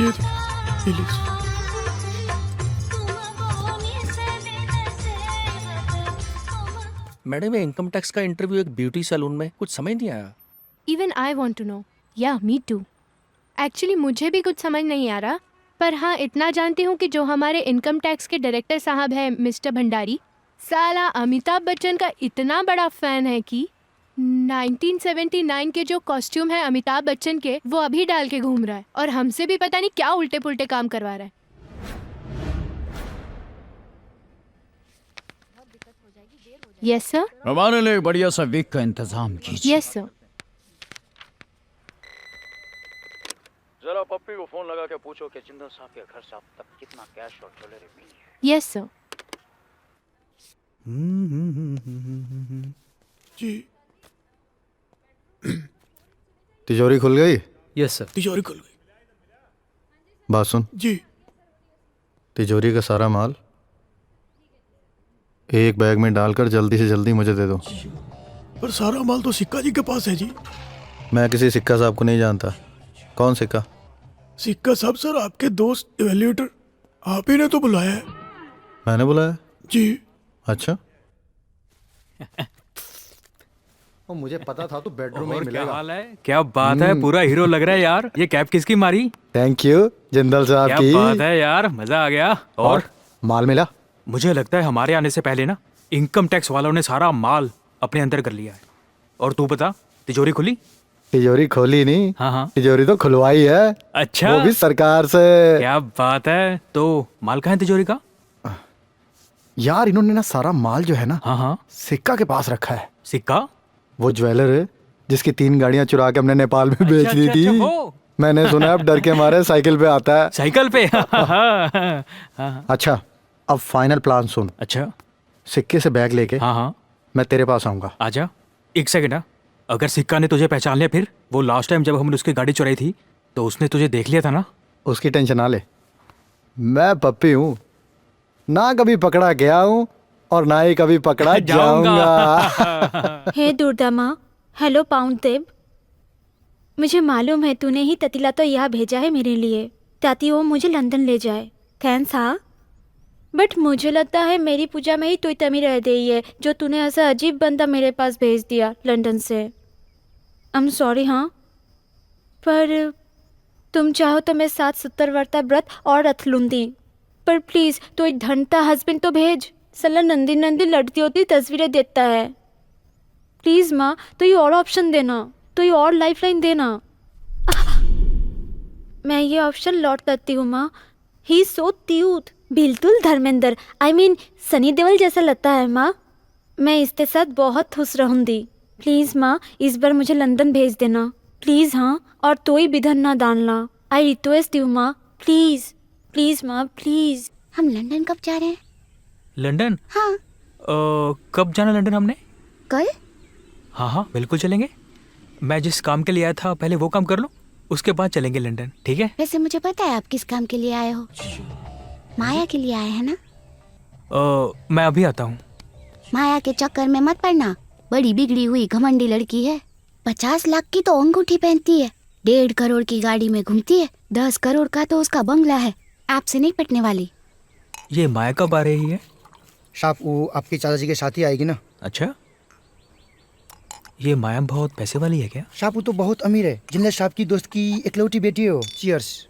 ये लीजिए। मैडम ये इनकम टैक्स का इंटरव्यू एक ब्यूटी सैलून में, कुछ समझ नहीं आया। Even I want to know. या मी टू। एक्चुअली मुझे भी कुछ समझ नहीं आ रहा, पर हाँ इतना जानती हूँ कि जो हमारे इनकम टैक्स के डायरेक्टर साहब है मिस्टर भंडारी, साला अमिताभ बच्चन का इतना बड़ा फैन है कि 1979 के जो कॉस्ट्यूम है अमिताभ बच्चन के, वो अभी डाल के घूम रहा है और हमसे भी पता नहीं क्या उल्टे पुल्टे काम करवा रहा है। Yes sir. हमारे लिए बढ़िया सा वीक का इंतजाम कीजिए। Yes sir. जरा पप्पी को फोन लगा के पूछो कि जिंदल साहब के घर से अब तक कितना कैश और ज्वेलरी मिली है। Yes sir. जी। तिजोरी खुल गई? Yes sir. तिजोरी खुल गई। बात सुन जी। तिजोरी का सारा माल एक बैग में डालकर जल्दी से जल्दी मुझे दे दो। पर सारा माल तो सिक्का जी के पास है जी। मैं किसी सिक्का साहब को नहीं जानता। कौन सिक्का? सिक्का साहब सर, आपके दोस्त इवैल्यूएटर, आप ही ने तो बुलाया है। मैंने बुलाया? जी। अच्छा। और मुझे पता था तो बेडरूम में मिलेगा। क्या हाल है? क्या बात है, पूरा हीरो लग रहा है यार। ये कैप किसकी मारी? थैंक यू जिंदल साहब की। क्या बात है यार, मजा आ गया। और माल मिला? मुझे लगता है हमारे आने से पहले ना इनकम टैक्स वालों ने सारा माल अपने अंदर कर लिया है। और तू बता, तिजोरी खुली? तिजोरी खोली नहीं। हाँ। तिजोरी तो खुलवाई है। अच्छा, वो भी सरकार से। क्या बात है। तो माल कहाँ है तिजोरी का? यार इन्होंने ना सारा माल जो है ना, हाँ, सिक्का के पास रखा है। सिक्का? वो ज्वेलर है जिसकी 3 गाड़ियां चुरा के हमने नेपाल में बेच दी थी। मैंने सुना अब डर के मारे साइकिल पे आता है। साइकिल पे? अच्छा, अब फाइनल प्लान सुन। अच्छा। सिक्के से बैग लेके हाँ मैं तेरे पास आऊंगा। आजा। एक सेकंड। अगर सिक्का ने तुझे पहचान लिया फिर? वो लास्ट टाइम जब हमने उसकी गाड़ी चुराई थी तो उसने तुझे देख लिया था ना। उसकी टेंशन ना ले, मैं पप्पी हूँ, ना कभी पकड़ा गया हूँ और ना ही कभी पकड़ा जाऊंगा। हे दुर्दामा, हेलो पाउंड देव। मुझे मालूम है तूने ही ततीला तो यहाँ भेजा है मेरे लिए ताकि वो मुझे लंदन ले जाए। थैंक्स। हाँ, बट मुझे लगता है मेरी पूजा में ही तू तमी रह गई है जो तूने ऐसा अजीब बंदा मेरे पास भेज दिया लंदन से। I am sorry. हाँ, पर तुम चाहो तो मैं 7 वर्ता व्रत और रख लूँगी, पर प्लीज़ तो एक ढंटा हस्बैंड तो भेज। सला नंदी नंदी लड़ती होती तस्वीरें देता है। प्लीज़ माँ, तो ये और ऑप्शन देना, तो ये और लाइफलाइन देना। मैं ये ऑप्शन लौट करती हूँ माँ। ही सो क्यूट, बिल्कुल धर्मेंद्र, आई मीन सनी देओल जैसा लगता है माँ। मैं इसके साथ बहुत खुश रहूँगी। प्लीज़ माँ, इस बार मुझे लंदन भेज देना प्लीज़। हाँ, और तो ही विधन ना डालना। आई रिक्वेस्ट यू माँ, प्लीज़ प्लीज़ माँ प्लीज़। हम लंदन कब जा रहे हैं? लंदन? हाँ। कब जाना लंदन हमने? कल। हाँ बिल्कुल चलेंगे। मैं जिस काम के लिए आया था पहले वो काम कर लो, उसके बाद चलेंगे लंदन, ठीक है? वैसे मुझे पता है आप किस काम के लिए आए हो। माया के लिए आए हैं ना? मैं अभी आता हूँ। माया के चक्कर में मत पड़ना, बड़ी बिगड़ी हुई घमंडी लड़की है। 50 लाख की तो अंगूठी पहनती है, 1.5 करोड़ की गाड़ी में घूमती है, 10 करोड़ का तो उसका बंगला है। आपसे नहीं पटने वाली। ये माया कब आ रही है? शाप वो आपकी चाचा जी के साथ ही आएगी ना। अच्छा। ये माया बहुत पैसे वाली है क्या? शापू तो बहुत अमीर है। जिन्नत साहब की दोस्त की इकलौती बेटी हो। चीयर्स।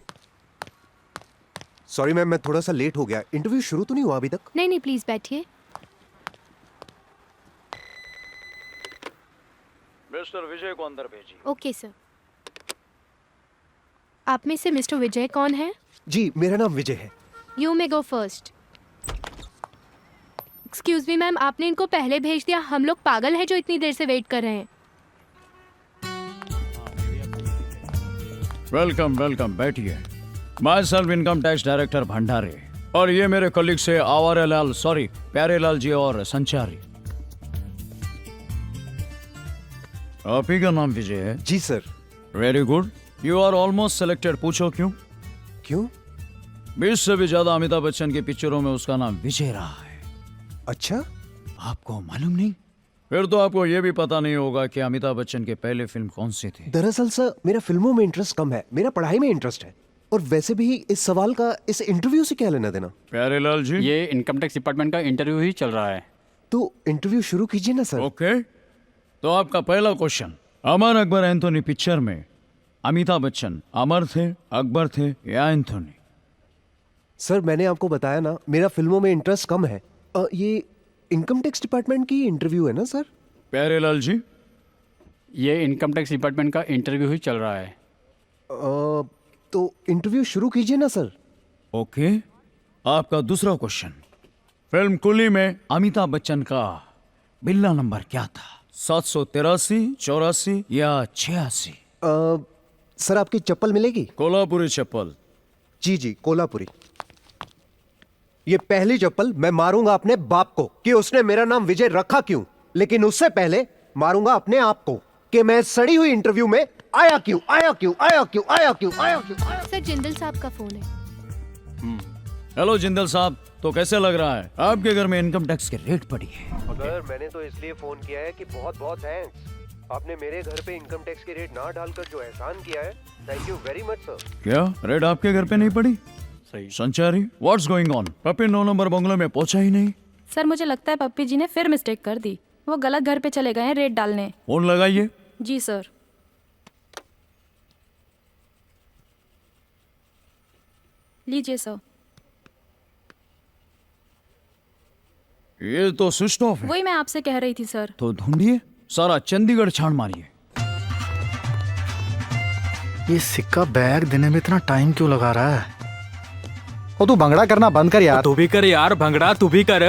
सॉरी मैम, मैं थोड़ा सा लेट हो गया। इंटरव्यू शुरू तो नहीं हुआ अभी तक? नहीं नहीं, प्लीज बैठिए। मिस्टर विजय को अंदर भेजिए। Okay sir. आप में से मिस्टर विजय कौन है? जी, मेरा नाम विजय है। You may go first. Excuse me ma'am, आपने इनको पहले भेज दिया। हम लोग पागल हैं जो इतनी देर से वेट कर रहे हैं। वेलकम वेलकम, बैठिए। My self income tax director Bhandari, और ये मेरे कलीग से आवारेलाल, सॉरी प्यारेलाल जी और संचारी। आप ही का नाम विजय है? जी sir. Very good, you are almost selected. पूछो क्यों? क्यों? 20 से भी ज्यादा अमिताभ बच्चन की पिक्चरों में उसका नाम विजय रहा है। अच्छा, आपको मालूम नहीं? फिर तो आपको ये भी पता नहीं होगा कि अमिताभ बच्चन के पहले फिल्म कौन सी थी। दरअसल सर, मेरा फिल्मों में इंटरेस्ट कम है, मेरा पढ़ाई में इंटरेस्ट है। और वैसे भी इस सवाल का इस इंटरव्यू से क्या लेना देना? प्यारेलाल जी, ये इनकम टैक्स डिपार्टमेंट का इंटरव्यू ही चल रहा है। तो इंटरव्यू शुरू कीजिए ना सर। ओके, तो आपका पहला question, Amar Akbar Anthony picture में अमिताभ बच्चन अमर थे, अकबर थे या एंथोनी? सर मैंने आपको बताया ना, मेरा फिल्मों में इंटरेस्ट कम है। ये इनकम टैक्स डिपार्टमेंट की इंटरव्यू है ना सर? प्यारेलाल जी, ये इनकम टैक्स डिपार्टमेंट का इंटरव्यू ही चल रहा है। तो इंटरव्यू शुरू कीजिए ना सर। ओके, आपका दूसरा क्वेश्चन, फिल्म कुली में अमिताभ बच्चन का बिल्ला नंबर क्या था? 783, 84 या 86? सर आपकी चप्पल मिलेगी? कोल्हापुरी चप्पल। जी जी, कोल्हापुरी। ये पहली चप्पल मैं मारूंगा अपने बाप को कि उसने मेरा नाम विजय रखा क्यों, लेकिन उससे पहले मारूंगा अपने आप को कि मैं सड़ी हुई इंटरव्यू में आया क्यों। सर जिंदल साहब का फोन है। हेलो जिंदल साहब, तो कैसे लग रहा है? आपके घर में इनकम टैक्स के रेट पड़ी है। सर मैंने तो इसलिए फोन किया है कि बहुत बहुत थैंक्स। आपने मेरे घर पे इनकम टैक्स की रेट ना डालकर जो एहसान किया है, thank you very much sir. क्या रेट आपके घर पे नहीं पड़ी? सही। Sanchari, what's going on? Pappi 9 number बंगले में पहुंचा ही नहीं। सर मुझे लगता है पप्पी जी ने फिर मिस्टेक कर दी। वो गलत घर पे चले गए हैं रेट डालने। फोन लगाइए। जी सर। लीजिए सर। ये तो स्विच ऑफ है। वही मैं आपसे कह रही थी सर। तो ढूंढिए, सारा चंडीगढ़ छान मारिए। ये सिक्का बैग देने में इतना टाइम क्यों लगा रहा है? ओ तू भंगड़ा करना बंद कर यार। तू भी कर यार भंगड़ा, तू भी कर।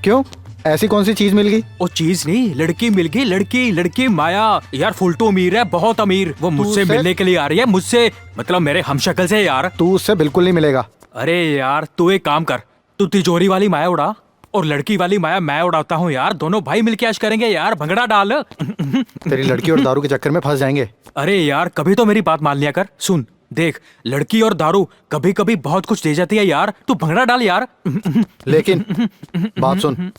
क्यों? ऐसी कौन सी चीज मिल गई? वो चीज नहीं, लड़की मिल गई। लड़की माया यार, फुल तो अमीर है, बहुत अमीर। वो मुझसे मिलने के लिए आ रही है, मुझसे मतलब मेरे हमशक्ल से यार। तू उससे बिल्कुल नहीं मिलेगा। अरे यार तू एक काम कर, तू तिजोरी वाली माया उड़ा और लड़की वाली माया मैं उड़ाता हूँ यार। दोनों भाई मिलके ऐश करेंगे यार, भंगड़ा डाल। तेरी लड़की और दारू के चक्कर में फंस जाएंगे। अरे यार कभी तो मेरी बात मान लिया कर। सुन देख, लड़की और दारू कभी कभी बहुत कुछ दे जाती है यार, तू भंगड़ा डाल यार। लेकिन बात सुन,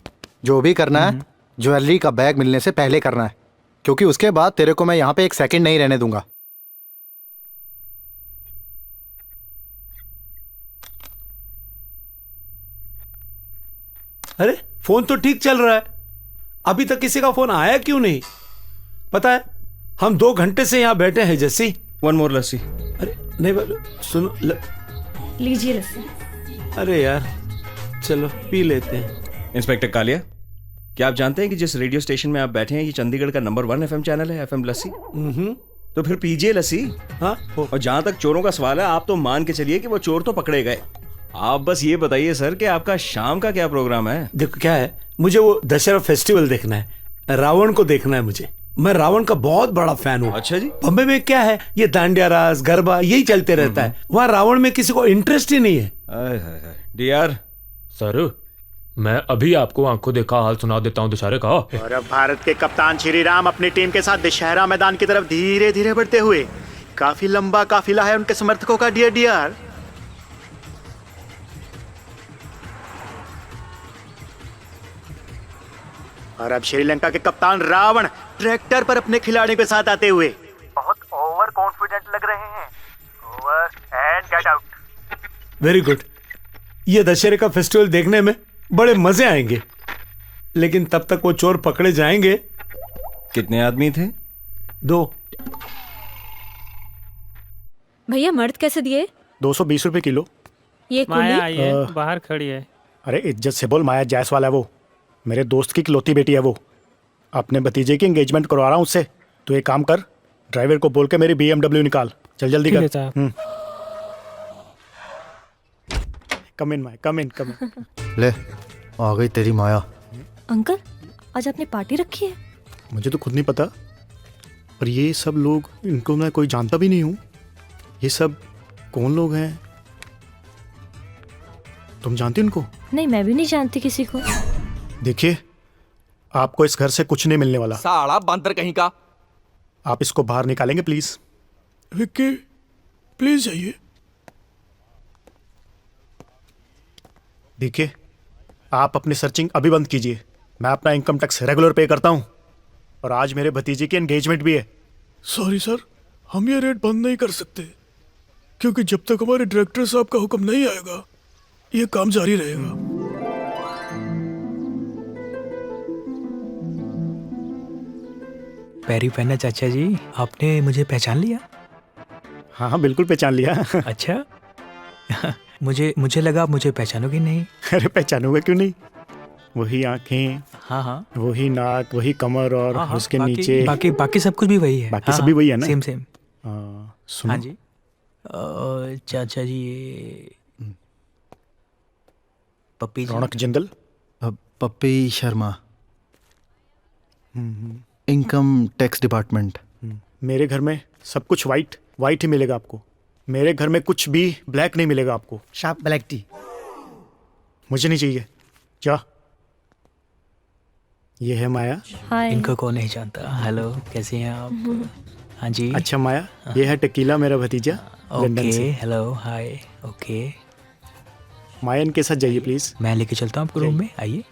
जो भी करना है ज्वेलरी का बैग मिलने से पहले करना है, क्योंकि उसके बाद तेरे को मैं यहाँ पे एक सेकंड नहीं रहने दूंगा। अरे फोन तो ठीक चल रहा है, अभी तक किसी का फोन आया क्यों नहीं? पता है हम 2 घंटे से यहाँ बैठे हैं। जैसी 1 मोर लस्सी। अरे नहीं सुनो लीजिए लस्सी। अरे यार चलो पी लेते हैं। इंस्पेक्टर कालिया, क्या आप जानते हैं कि जिस रेडियो स्टेशन में आप बैठे हैं ये चंडीगढ़ का नंबर 1 FM चैनल है, FM लस्सी। तो फिर पीजिए लस्सी। हाँ। और जहां तक चोरों का सवाल है, आप तो मान के चलिए कि वो चोर तो पकड़े गए। आप बस ये बताइए सर कि आपका शाम का क्या प्रोग्राम है? देखो क्या है, मुझे वो दशहरा फेस्टिवल देखना है, रावण को देखना है मुझे। मैं रावण का बहुत बड़ा फैन हूँ। अच्छा जी। बम्बई में क्या है, ये दांडिया रास गरबा यही चलते रहता है, वहाँ रावण में किसी को इंटरेस्ट ही नहीं है। डीआर सर, मैं अभी आपको आंखों देखा हाल सुना देता हूँ दशहरे का। और अब भारत के कप्तान श्री राम अपनी टीम के साथ दशहरा मैदान की तरफ धीरे धीरे बढ़ते हुए। काफी लंबा काफिला है उनके समर्थकों का। डियर डियर और अब श्रीलंका के कप्तान रावण ट्रैक्टर पर अपने खिलाड़ियों के साथ आते हुए बहुत ओवर कॉन्फिडेंट लग रहे हैं। Over and get out. Very good. ये दशहरे का फेस्टिवल देखने में बड़े मजे आएंगे, लेकिन तब तक वो चोर पकड़े जाएंगे कितने आदमी थे? 2। भैया मर्द कैसे दिए? 220 रुपए किलो। ये माया कुली आई है, बाहर खड़ी है। अरे इज्जत से बोल, माया जायसवाल है वो, मेरे दोस्त की इकलौती बेटी है वो। अपने भतीजे की एंगेजमेंट करवा रहा हूँ उससे। तो एक काम कर, ड्राइवर को बोल के मेरी BMW निकाल। चल जल्दी ठीक है कर। साहब। कम इन माया, कम इन। ले आ गई तेरी माया। अंकल आज आपने पार्टी रखी है? मुझे तो खुद नहीं पता, पर ये सब लोग, इनको मैं कोई जानता भी नहीं हूँ। ये सब कौन लोग हैं? तुम जानती इनको? नहीं, मैं भी नहीं जानती किसी को। देखिए, आपको इस घर से कुछ नहीं मिलने वाला। साला बंदर कहीं का। आप इसको बाहर निकालेंगे प्लीज? विक्की प्लीज जाइए। देखिए, आप अपनी सर्चिंग अभी बंद कीजिए। मैं अपना इनकम टैक्स रेगुलर पे करता हूँ, और आज मेरे भतीजे की एंगेजमेंट भी है। सॉरी सर, हम ये रेट बंद नहीं कर सकते, क्योंकि जब तक हमारे डायरेक्टर साहब का हुक्म नहीं आएगा ये काम जारी रहेगा। पैरी पहना चाचा जी, आपने मुझे पहचान लिया? हाँ हाँ बिल्कुल पहचान लिया। अच्छा मुझे लगा आप मुझे पहचानोगे नहीं। अरे पहचानूंगा क्यों नहीं, वही आंखें, हाँ हाँ, वही नाक, वही कमर, और हाँ, उसके बाकी, नीचे बाकी सब कुछ भी वही है। बाकी हाँ, सब भी वही है ना? सेम। सुनो। हाँ जी। चाचा जी ये पप्पी जी। रौनक जिंदल। पप्पी शर्मा, इनकम टैक्स डिपार्टमेंट। मेरे घर में सब कुछ वाइट ही मिलेगा आपको। मेरे घर में कुछ भी ब्लैक नहीं मिलेगा आपको। शार्प ब्लैक टी मुझे नहीं चाहिए। क्या ये है माया? इनको कौन नहीं जानता। हेलो, कैसे हैं आप? हाँ जी। अच्छा माया, ये है टेकीला, मेरा भतीजा लंदन से। हेलो, हाय। ओके, माया इनके साथ जाइए प्लीज। मैं लेके चलता हूँ आपको रूम में, आइए।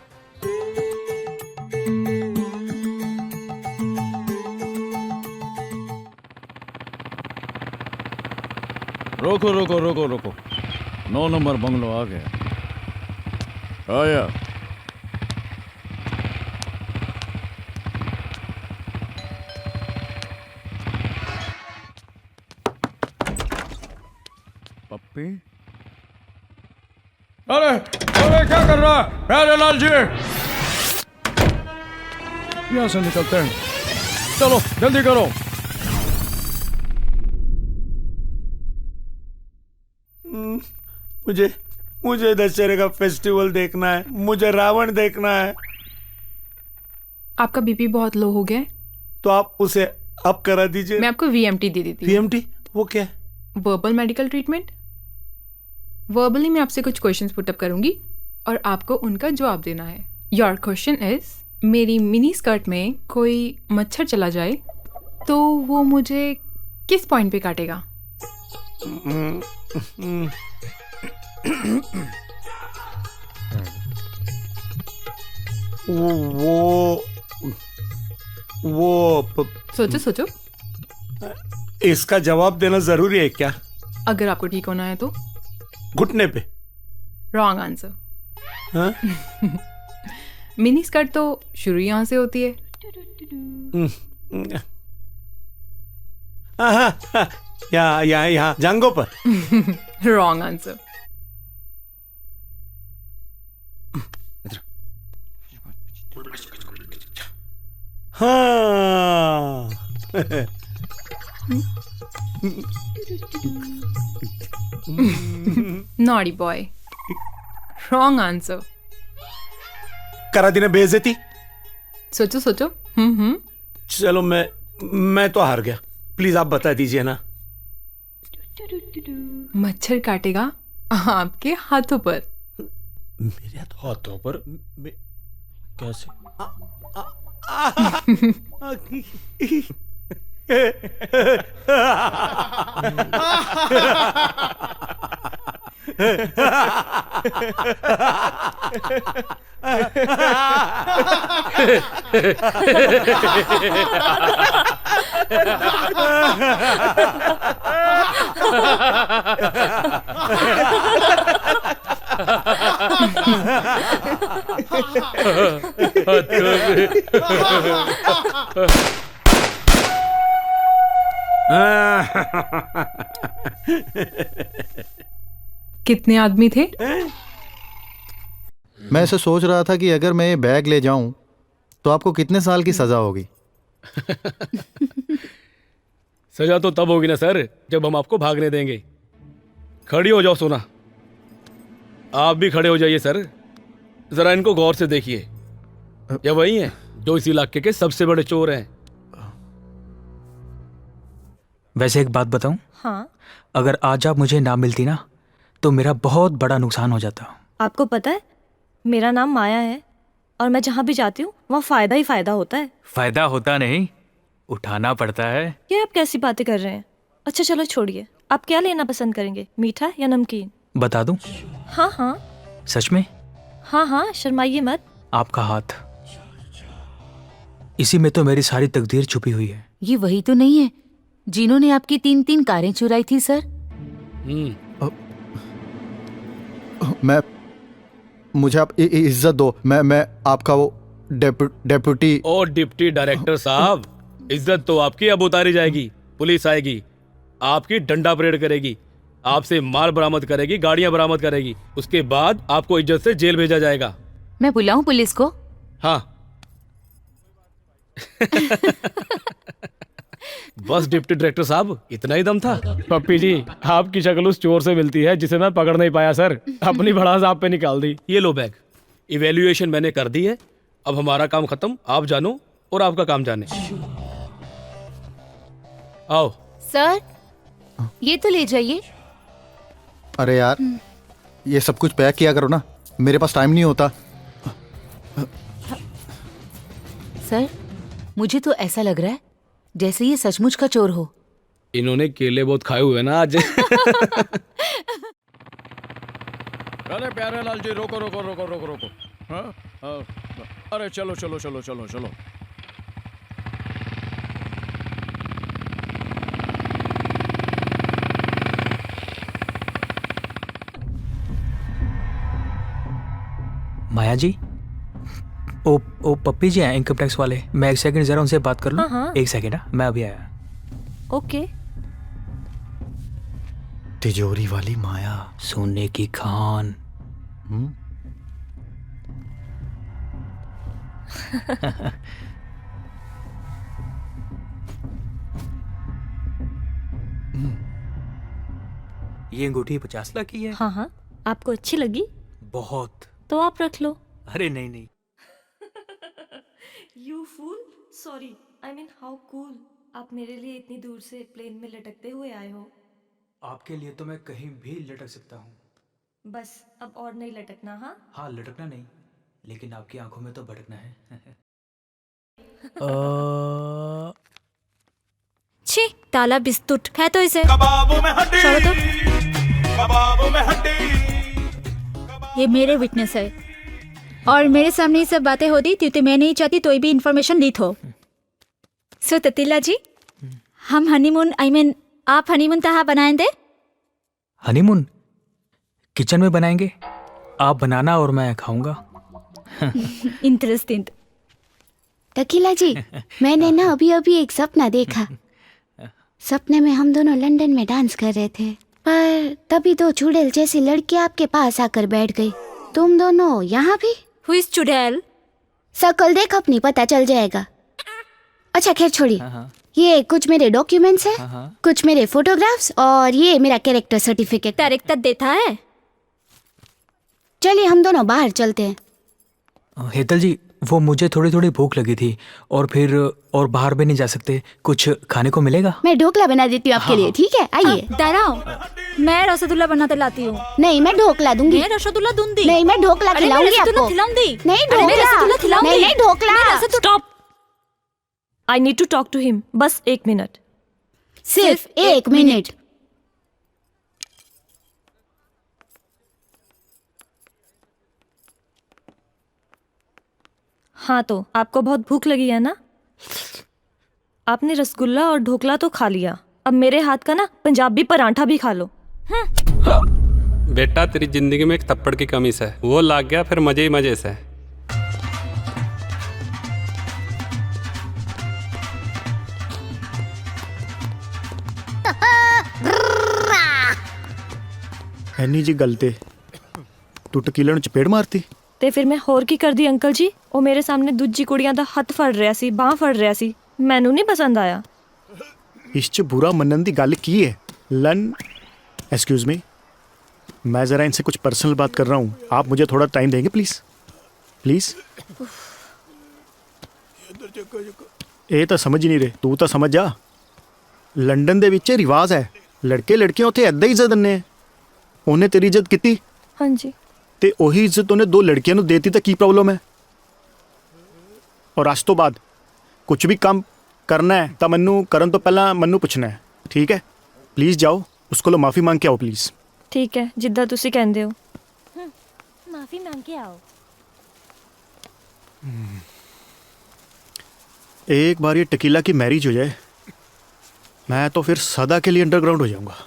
रोको रोको रोको रोको, 9 नंबर बंगलो आ गया। आया। पप्पी, अरे अरे क्या कर रहा है प्यारे लाल जी? यहां से निकलते हैं, चलो जल्दी करो। मुझे दशहरे का फेस्टिवल देखना है, मुझे रावण देखना है। आपका बीपी बहुत लो हो गया है, तो आप उसे अप करा दीजिए। मैं आपको VMT दे देती हूँ। VMT वो क्या है? Verbal medical treatment. वर्बली मैं आपसे कुछ क्वेश्चंस पुट अप करूंगी और आपको उनका जवाब देना है। योर क्वेश्चन इज, मेरी मिनी स्कर्ट में कोई मच्छर चला जाए तो वो मुझे किस पॉइंट पे काटेगा? वो सोचो। इसका जवाब देना जरूरी है क्या? अगर आपको ठीक होना है तो। घुटने पे। Wrong answer. हाँ? मिनी स्कर्ट तो शुरू यहाँ से होती है। यहाँ जांघों पर। Wrong answer. हाँ। Naughty boy. Wrong answer. करा दी ना बेइज्जती। सोचो। चलो मैं तो हार गया, प्लीज आप बता दीजिए ना। मच्छर काटेगा आपके हाथों पर। मेरे हाथों पर? कैसे? कितने आदमी थे? मैं ऐसे सोच रहा था कि अगर मैं ये बैग ले जाऊं तो आपको कितने साल की सजा होगी? सजा तो तब होगी ना सर जब हम आपको भागने देंगे। खड़ी हो जाओ सोना। आप भी खड़े हो जाइए सर। जरा इनको गौर से देखिए। ये वही हैं जो इस इलाके के सबसे बड़े चोर हैं। वैसे एक बात बताऊं? हाँ। अगर आज आप मुझे ना मिलती ना तो मेरा बहुत बड़ा नुकसान हो जाता। आपको पता है मेरा नाम माया है और मैं जहाँ भी जाती हूँ वहाँ फायदा ही फायदा होता है। फायदा होता नहीं, उठाना पड़ता है। ये आप कैसी बातें कर रहे हैं? अच्छा चलो छोड़िए, आप क्या लेना पसंद करेंगे, मीठा या नमकीन? बता दूं? हाँ हाँ। सच में? हाँ हाँ, शर्माइए मत। आपका हाथ, इसी में तो मेरी सारी तकदीर छुपी हुई है। ये वही तो नहीं है जिन्होंने आपकी 3 कारें चुराई थी सर? मुझे आप इज्जत दो। मैं आपका वो डेप्यूटी। ओ डिप्टी डायरेक्टर साहब, इज्जत तो आपकी अब उतारी जाएगी। पुलिस आएगी, आपकी डंडा परेड करेगी, आपसे माल बरामद करेगी, गाड़ियां बरामद करेगी। उसके बाद आपको इज्जत से जेल भेजा जाएगा। मैं बुलाऊं पुलिस को? हाँ। बस डिप्टी डायरेक्टर साहब, इतना ही दम था? पप्पी जी, आपकी शक्ल उस चोर से मिलती है जिसे मैं पकड़ नहीं पाया सर। अपनी भड़ास आप पे निकाल दी। ये लो बैग। इवैल्यूएशन मैंने कर दी है। अब हमारा काम खत्म। आप जानो और आपका काम जाने। आओ सर, ये तो ले जाइए। अरे यार, ये सब कुछ पैक किया करो ना, मेरे पास टाइम नहीं होता। सर, मुझे तो ऐसा लग रहा है जैसे ये सचमुच का चोर हो। इन्होंने केले बहुत खाए हुए ना आज। अरे प्यारे लाल जी, रोको रोको रोको रोको रोको। हाँ हाँ, अरे चलो चलो चलो चलो चलो। माया जी, ओ पप्पी जी हैं इनकम टैक्स वाले। मैं एक सेकंड जरा उनसे बात कर लूं। हाँ। एक सेकंड, मैं अभी आया। ओके। तिजोरी वाली माया, सोने की खान। ये अंगूठी 50 लाख की है। हाँ हाँ, आपको अच्छी लगी? बहुत। तो आप रख लो। अरे नहीं नहीं। You fool! Sorry, I mean how cool! आप मेरे लिए इतनी दूर से प्लेन में लटकते हुए आए हो। आपके लिए तो मैं कहीं भी लटक सकता हूँ। बस अब और नहीं लटकना। हाँ हाँ, लटकना नहीं, लेकिन आपकी आंखों में तो भटकना है। छी, ताला बिस्कुट है तो इसे कबाबों में हड्डी, छोड़ो तो। कबाबों में हड्डी। ये मेरे विटनेस है और मेरे सामने ये सब बातें होती क्योंकि मैं नहीं चाहती कोई भी इंफॉर्मेशन लीक हो। सो ततीला जी, हम हनीमून आप हनीमून कहाँ बनाएंगे? हनीमून किचन में बनाएंगे। आप बनाना और मैं खाऊंगा। इंटरेस्टिंग। तकीला जी, मैंने ना अभी अभी एक सपना देखा। सपने में हम दोनों लंदन में डांस कर रहे थे, पर तभी 2 चुड़ैल जैसी लड़की आपके पास आकर बैठ गई। तुम दोनों यहाँ भी? Who is चुड़ैल? शकल देख अपनी, पता चल जाएगा। अच्छा खैर छोड़िए, ये कुछ मेरे डॉक्यूमेंट्स हैं, कुछ मेरे फोटोग्राफ्स और ये मेरा कैरेक्टर सर्टिफिकेट। कैरेक्टर देता है। चलिए हम दोनों बाहर चलते हैं। हेतल जी, वो मुझे थोड़ी थोड़ी भूख लगी थी और फिर और बाहर भी नहीं जा सकते। कुछ खाने को मिलेगा? मैं ढोकला बना देती हूँ आपके लिए, ठीक है? आइए। दाराओ, मैं रसगुल्ला बनाते लाती हूँ। नहीं, मैं ढोकला दूंगी। मैं रसगुल्ला दूंगी। नहीं, मैं ढोकला खिलाऊंगी आपको। नहीं, ढोकला। नहीं, dhokla. Stop. I need to talk to him. बस 1 मिनट, सिर्फ 1 मिनट। हाँ, तो आपको बहुत भूख लगी है ना? आपने रसगुल्ला और ढोकला तो खा लिया, अब मेरे हाथ का ना पंजाबी परांठा भी खा लो। बेटा तेरी जिंदगी में एक थप्पड़ की कमी है, वो लाग गया फिर मजे ही मजे से। हैनी जी गलते तू ਟਕੀਲੇ ਨੂੰ ਚਪੇੜ ਮਾਰਤੀ ਤੇ ਫਿਰ ਮੈਂ ਹੋਰ ਕੀ ਕਰਦੀ ਅੰਕਲ ਜੀ? ਉਹ ਮੇਰੇ ਸਾਹਮਣੇ ਦੂਜੀ ਕੁੜੀਆਂ ਦਾ ਹੱਥ ਫੜ ਰਿਹਾ ਸੀ, ਬਾਹ ਫੜ ਰਿਹਾ ਸੀ, ਮੈਨੂੰ ਨਹੀਂ ਪਸੰਦ ਆਇਆ। इस च बुरा मनन दी गल की है? लन एक्सक्यूज मी, मैं ज़रा इनसे कुछ पर्सनल बात कर रहा हूँ, आप मुझे थोड़ा टाइम देंगे प्लीज़ प्लीज़। ये तो समझ ही नहीं रहे, तू तो समझ जा। लंडन दे विच रिवाज है, लड़के लड़कियां उत्थे ऐदां ही इज्जत दिंदे। उन्हें तेरी इज्जत की? हाँ जी। ते ओही इज्जत उन्हें दो लड़कियां नूं देती तो की प्रॉब्लम है? और अज तो बाद कुछ भी काम करना है तो मन्नू करन तो पहला मन्नू पूछना है, ठीक है? प्लीज़ जाओ, उसको लो माफ़ी मांग के आओ प्लीज़। ठीक है, जिद्दां तुसी कहंदे हो। माफ़ी मांग के आओ। एक बार ये टकीला की मैरिज हो जाए, मैं तो फिर सदा के लिए अंडरग्राउंड हो जाऊंगा।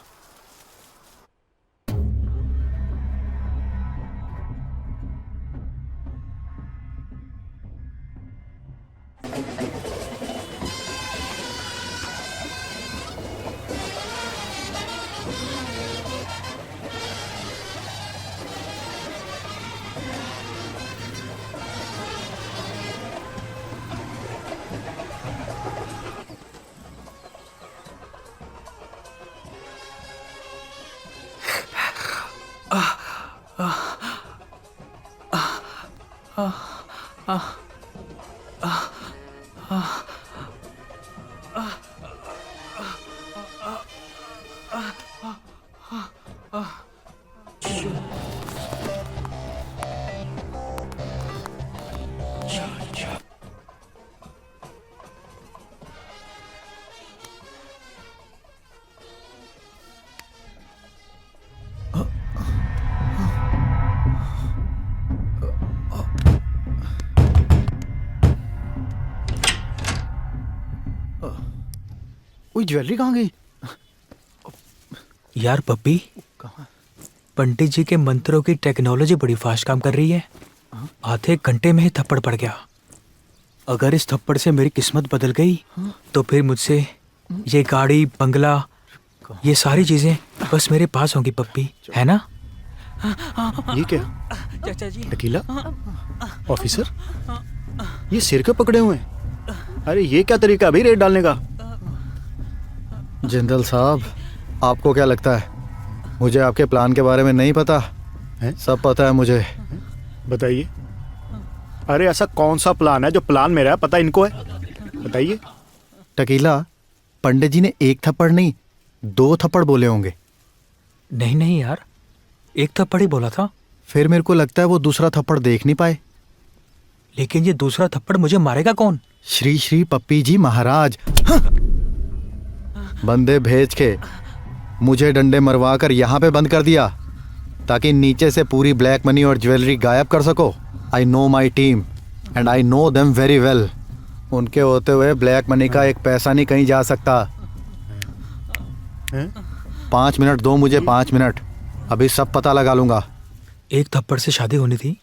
कोई ज्वेलरी कहाँ गई? यार पप्पी, पंडित जी के मंत्रों की टेक्नोलॉजी बड़ी फास्ट काम कर रही है। आधे घंटे में ही थप्पड़ पड़ गया। अगर इस थप्पड़ से मेरी किस्मत बदल गई तो फिर मुझसे ये गाड़ी, बंगला, ये सारी चीजें बस मेरे पास होंगी पप्पी, है ना? ये क्या? चाचा जी। टकीला ऑफिसर, ये सिर क्यों पकड़े हुए हैं? अरे ये क्या तरीका भाई रेड डालने का? जिंदल साहब, आपको क्या लगता है मुझे आपके प्लान के बारे में नहीं पता है? सब पता है मुझे। बताइए। अरे ऐसा कौन सा प्लान है जो प्लान मेरा है पता इनको है? बताइए। टकीला, पंडित जी ने एक थप्पड़ नहीं 2 थप्पड़ बोले होंगे। नहीं नहीं यार, एक थप्पड़ ही बोला था। फिर मेरे को लगता है वो दूसरा थप्पड़ देख नहीं पाए। लेकिन ये दूसरा थप्पड़ मुझे मारेगा कौन? श्री श्री पप्पी जी महाराज। बंदे भेज के मुझे डंडे मरवा कर यहाँ पे बंद कर दिया ताकि नीचे से पूरी ब्लैक मनी और ज्वेलरी गायब कर सको। I know my team and I know them very well. उनके होते हुए ब्लैक मनी का एक पैसा नहीं कहीं जा सकता। 5 मिनट दो मुझे, 5 मिनट, अभी सब पता लगा लूंगा। एक थप्पड़ से शादी होनी थी,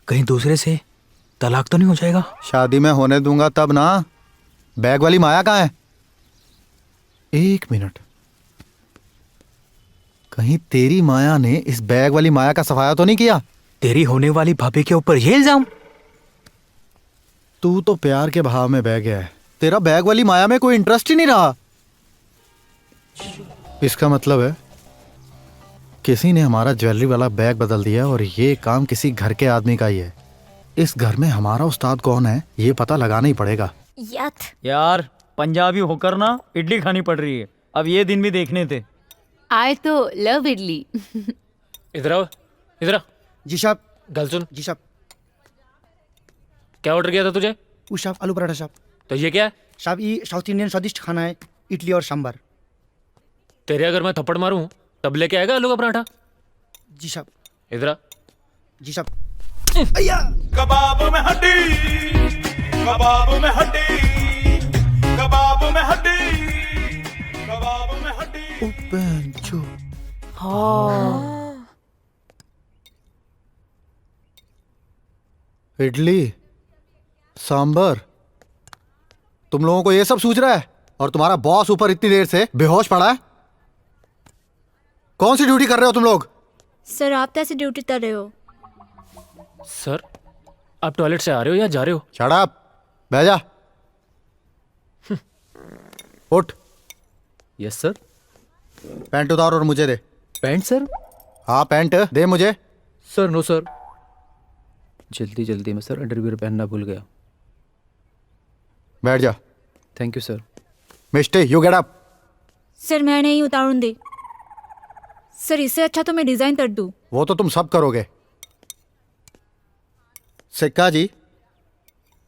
कहीं दूसरे से तलाक तो नहीं हो जाएगा? शादी में होने दूंगा तब ना। बैग वाली माया कहाँ है? 1 मिनट, कहीं तेरी माया ने इस बैग वाली माया का सफाया तो नहीं किया? तेरी होने वाली भाभी के ऊपर ये इल्जाम? तू तो प्यार के भाव में बह गया है, तेरा बैग वाली माया में कोई इंटरेस्ट ही नहीं रहा। इसका मतलब है किसी ने हमारा ज्वेलरी वाला बैग बदल दिया और ये काम किसी घर के आदमी का ही है। इस घर में हमारा उस्ताद कौन है ये पता लगाना ही पड़ेगा। यार पंजाबी होकर ना इडली खानी पड़ रही है, अब ये दिन भी देखने थे। आए तो लव इडली। इधर आओ, इधर आ। जी साहब। गल सुन। जी साहब। क्या ऑर्डर किया था तुझे? साहब आलू पराठा साहब। तो ये क्या है? साहब ये साउथ इंडियन स्वादिष्ट खाना है, इडली और सांभर। तेरे अगर मैं थप्पड़ मारूं तब लेके आएगा आलू का पराठा? जी साहब। इधर आ। जी साहब। अय्या। कबाब में हड्डी, कबाब में हड्डी, कबाब में हड्डी, कबाब में हड्डी। ओ बेंचो। हाँ इडली सांबर, तुम लोगों को ये सब सूझ रहा है? और तुम्हारा बॉस ऊपर इतनी देर से बेहोश पड़ा है। कौन सी ड्यूटी कर रहे हो तुम लोग? सर आप कैसे ड्यूटी कर रहे हो? सर आप टॉयलेट से आ रहे हो या जा रहे हो? शट अप, बैठ जा। उठ। Yes sir. पैंट उतार और मुझे दे। Pant sir? हाँ पैंट दे मुझे। सर नो सर, जल्दी जल्दी में सर अंडरवियर पहनना भूल गया। बैठ जा। Thank you sir. Misty you get up. Sir मैं नहीं उतारूंगी सर, इससे अच्छा तो मैं डिजाइन कर दूं। वो तो तुम सब करोगे। सिक्का जी,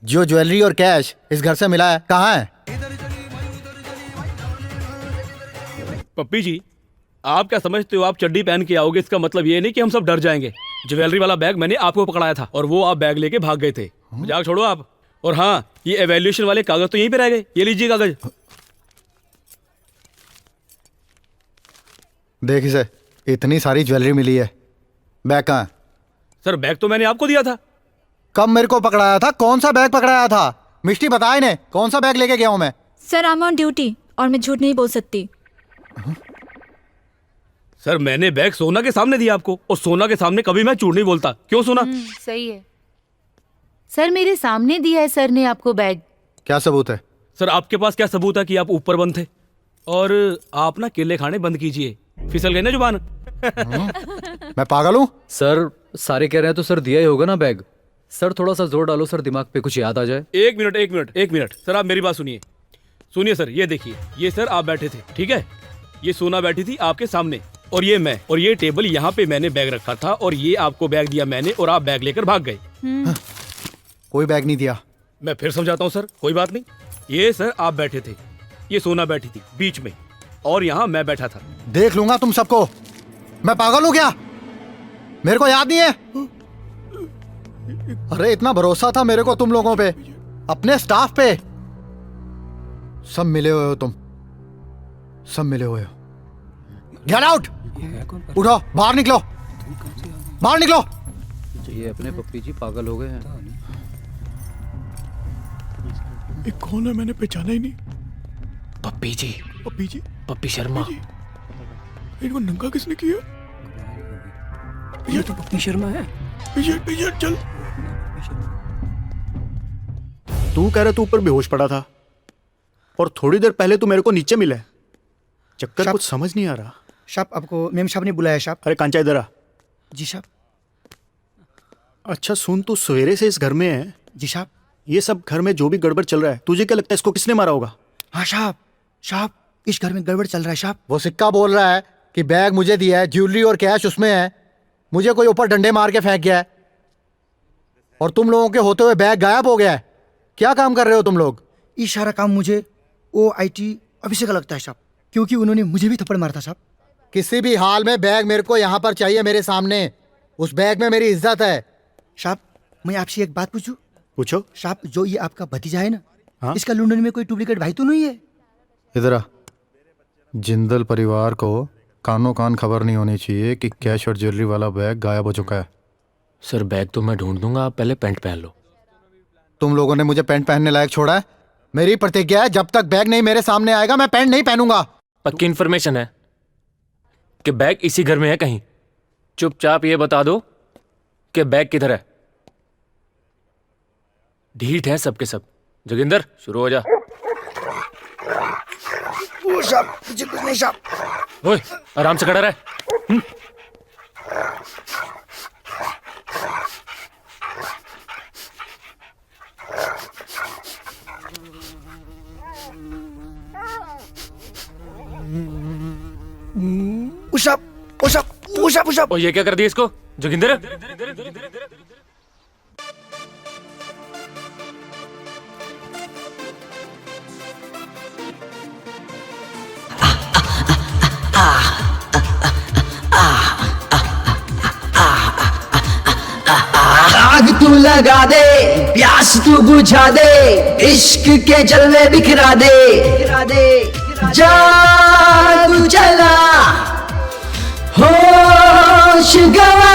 जो ज्वेलरी और कैश इस घर से मिला है कहाँ है? पप्पी जी, आप क्या समझते हो आप चड्डी पहन के आओगे इसका मतलब ये नहीं कि हम सब डर जाएंगे। ज्वेलरी वाला बैग मैंने आपको पकड़ाया था और वो आप बैग लेके भाग गए थे। मजाक छोड़ो आप। और हाँ, ये एवेल्यूएशन वाले कागज तो यहीं पे रह गए। ये लीजिए कागज। देख इसे, इतनी सारी ज्वेलरी मिली है, बैग कहाँ है? सर बैग तो मैंने आपको दिया था। कब मेरे को पकड़ाया था? कौन सा बैग पकड़ाया था? मिष्टी बता इन्हें, कौन सा बैग लेके गया हूं मैं? Sir I am on duty और मैं झूठ नहीं बोल सकती। सर मैंने बैग सोना के सामने दिया आपको, और सोना के सामने कभी मैं झूठ नहीं बोलता। क्यों सोना? सही है सर, मेरे सामने दिया है सर ने आपको बैग। क्या सबूत है? सर आपके पास क्या सबूत है कि आप ऊपर बंद थे? और आप ना केले खाने बंद कीजिए, फिसल गई ना जुबान। मैं पागल हूँ? सर सारे कह रहे हैं तो सर दिया ही होगा ना बैग। सर थोड़ा सा जोर डालो सर, दिमाग पे कुछ याद आ जाए। एक मिनट सर, आप मेरी बात सुनिए सर। ये देखिए, ये सर आप बैठे थे, ठीक है? ये सोना बैठी थी आपके सामने, और ये मैं, और ये टेबल यहाँ पे मैंने बैग रखा था, और ये आपको बैग दिया मैंने, और आप बैग लेकर भाग गए। कोई बैग नहीं दिया। मैं फिर समझाता हूँ सर, कोई बात नहीं। ये सर आप बैठे थे, ये सोना बैठी थी बीच में, और यहाँ मैं बैठा था। देख लूंगा तुम सबको। मैं पागल हूँ क्या? मेरे को याद नहीं है? अरे इतना भरोसा था मेरे को तुम लोगों पे, अपने स्टाफ पे। सब मिले हुए हो तुम, सब मिले हुए हो। Get out! उठो, बाहर निकलो, बाहर निकलो। ये अपने पप्पी जी पागल हो गए हैं। ये कौन है? मैंने पहचाना ही नहीं। पप्पी जी, पप्पी जी, पप्पी शर्मा। इनको नंगा किसने किया? ये तो पप्पी शर्मा है। पीछे चल। तू कह रहा तू ऊपर बेहोश पड़ा था, और थोड़ी देर पहले तू मेरे को नीचे मिला है। चक्कर कुछ समझ नहीं आ रहा। साहब आपको मेम साहब ने बुलाया साहब। अरे कांचा इधर आ। जी साहब। अच्छा सुन, तू सवेरे से इस घर में है। जी साहब। ये सब घर में जो भी गड़बड़ चल रहा है, तुझे क्या लगता है इसको किसने मारा होगा? हाँ साहब, साहब इस घर में गड़बड़ चल रहा है साहब। वो सिक्का बोल रहा है कि बैग मुझे दिया है, ज्वेलरी और कैश उसमें है, मुझे कोई ऊपर डंडे मार के फेंक गया है, और तुम लोगों के होते हुए बैग गायब हो गया है। क्या काम कर रहे हो तुम लोग? ये सारा काम मुझे OIT अभिषेक का लगता है साहब, क्योंकि उन्होंने मुझे भी थप्पड़ मारा था साहब। किसी भी हाल में बैग मेरे को यहाँ पर चाहिए, मेरे सामने। उस बैग में मेरी इज्जत है। साहब मैं आपसे एक बात पूछूं? पूछो। साहब जो ये आपका भतीजा है ना, हाँ? इसका लंदन में कोई डुप्लीकेट भाई तो नहीं है? इधर आ। जिंदल परिवार को कानों कान खबर नहीं होनी चाहिए कि कैश और ज्वेलरी वाला बैग गायब हो चुका है। सर बैग तो मैं ढूंढ दूंगा, आप पहले पैंट पहन लो। तुम लोगों ने मुझे पैंट पहनने लायक छोड़ा है। मेरी प्रतिज्ञा है, जब तक बैग नहीं मेरे सामने आएगा मैं पैंट नहीं पहनूंगा। पक्की इन्फॉर्मेशन है कि बैग इसी घर में है कहीं? चुपचाप ये बता दो कि बैग किधर है। ढीठ है सबके सब। जोगिंदर शुरू हो जा। वो साहब मुझे कुछ नहीं साहब। ओए आराम से खड़ा रह। उषा। और ये क्या कर दिया इसको? जोगिंदर आग तू लगा दे, प्यास तू बुझा दे, इश्क के जलवे बिखरा दे, जादू चला होश गवा,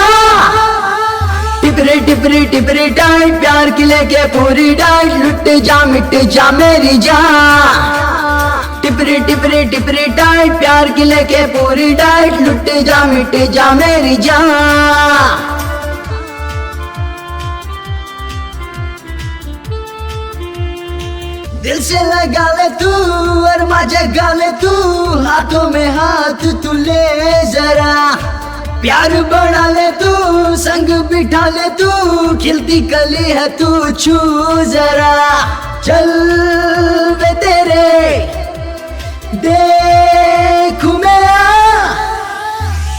टिपरे टिपरे टिपरे टाइट प्यार प्यार की लेके पूरी डाइट लुट जा मिट जा मेरी जान टिपरी टिपरी टिपरी टाइट प्यार की लेके पूरी डाइट लुट जा मिट जा मेरी जान दिल से लगा ले तू और मजा गा ले तू हाथों में हाथ तू ले जरा प्यार बढ़ा ले तू संग बिठा ले तू खिलती कली है तू छू जरा चल बे तेरे देखूं मैं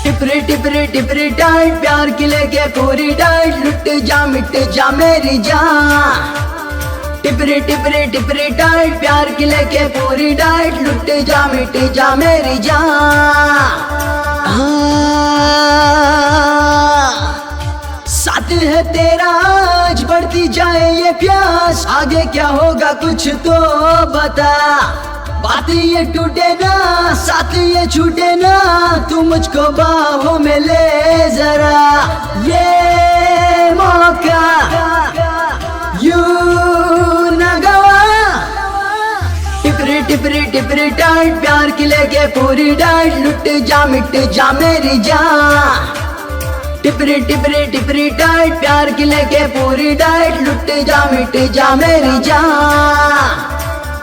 टिपरी टिपरी टिपरी टाइट प्यार की लेके पूरी डाइट लुट जा मिट जा मेरी जान टिपरी टिपरी टिपरी टाइट प्यार की लेके पूरी डाइट लुट जा मिट जा मेरी जान साथ है तेरा आज बढ़ती जाए ये प्यास आगे क्या होगा कुछ तो बता बात ये टूटे ना साथ ये छूटे ना तू मुझको बाहों में ले जरा ये मौका यू ना गवा टिपरी टिपरी टिपरी टाइट प्यार की लेके पूरी डाइट लुट जा मिट जा मेरी जान टिपरी टिपरी टिपरी टाइट प्यार की लेके पूरी डाइट लुट जा मिट जा मेरी जान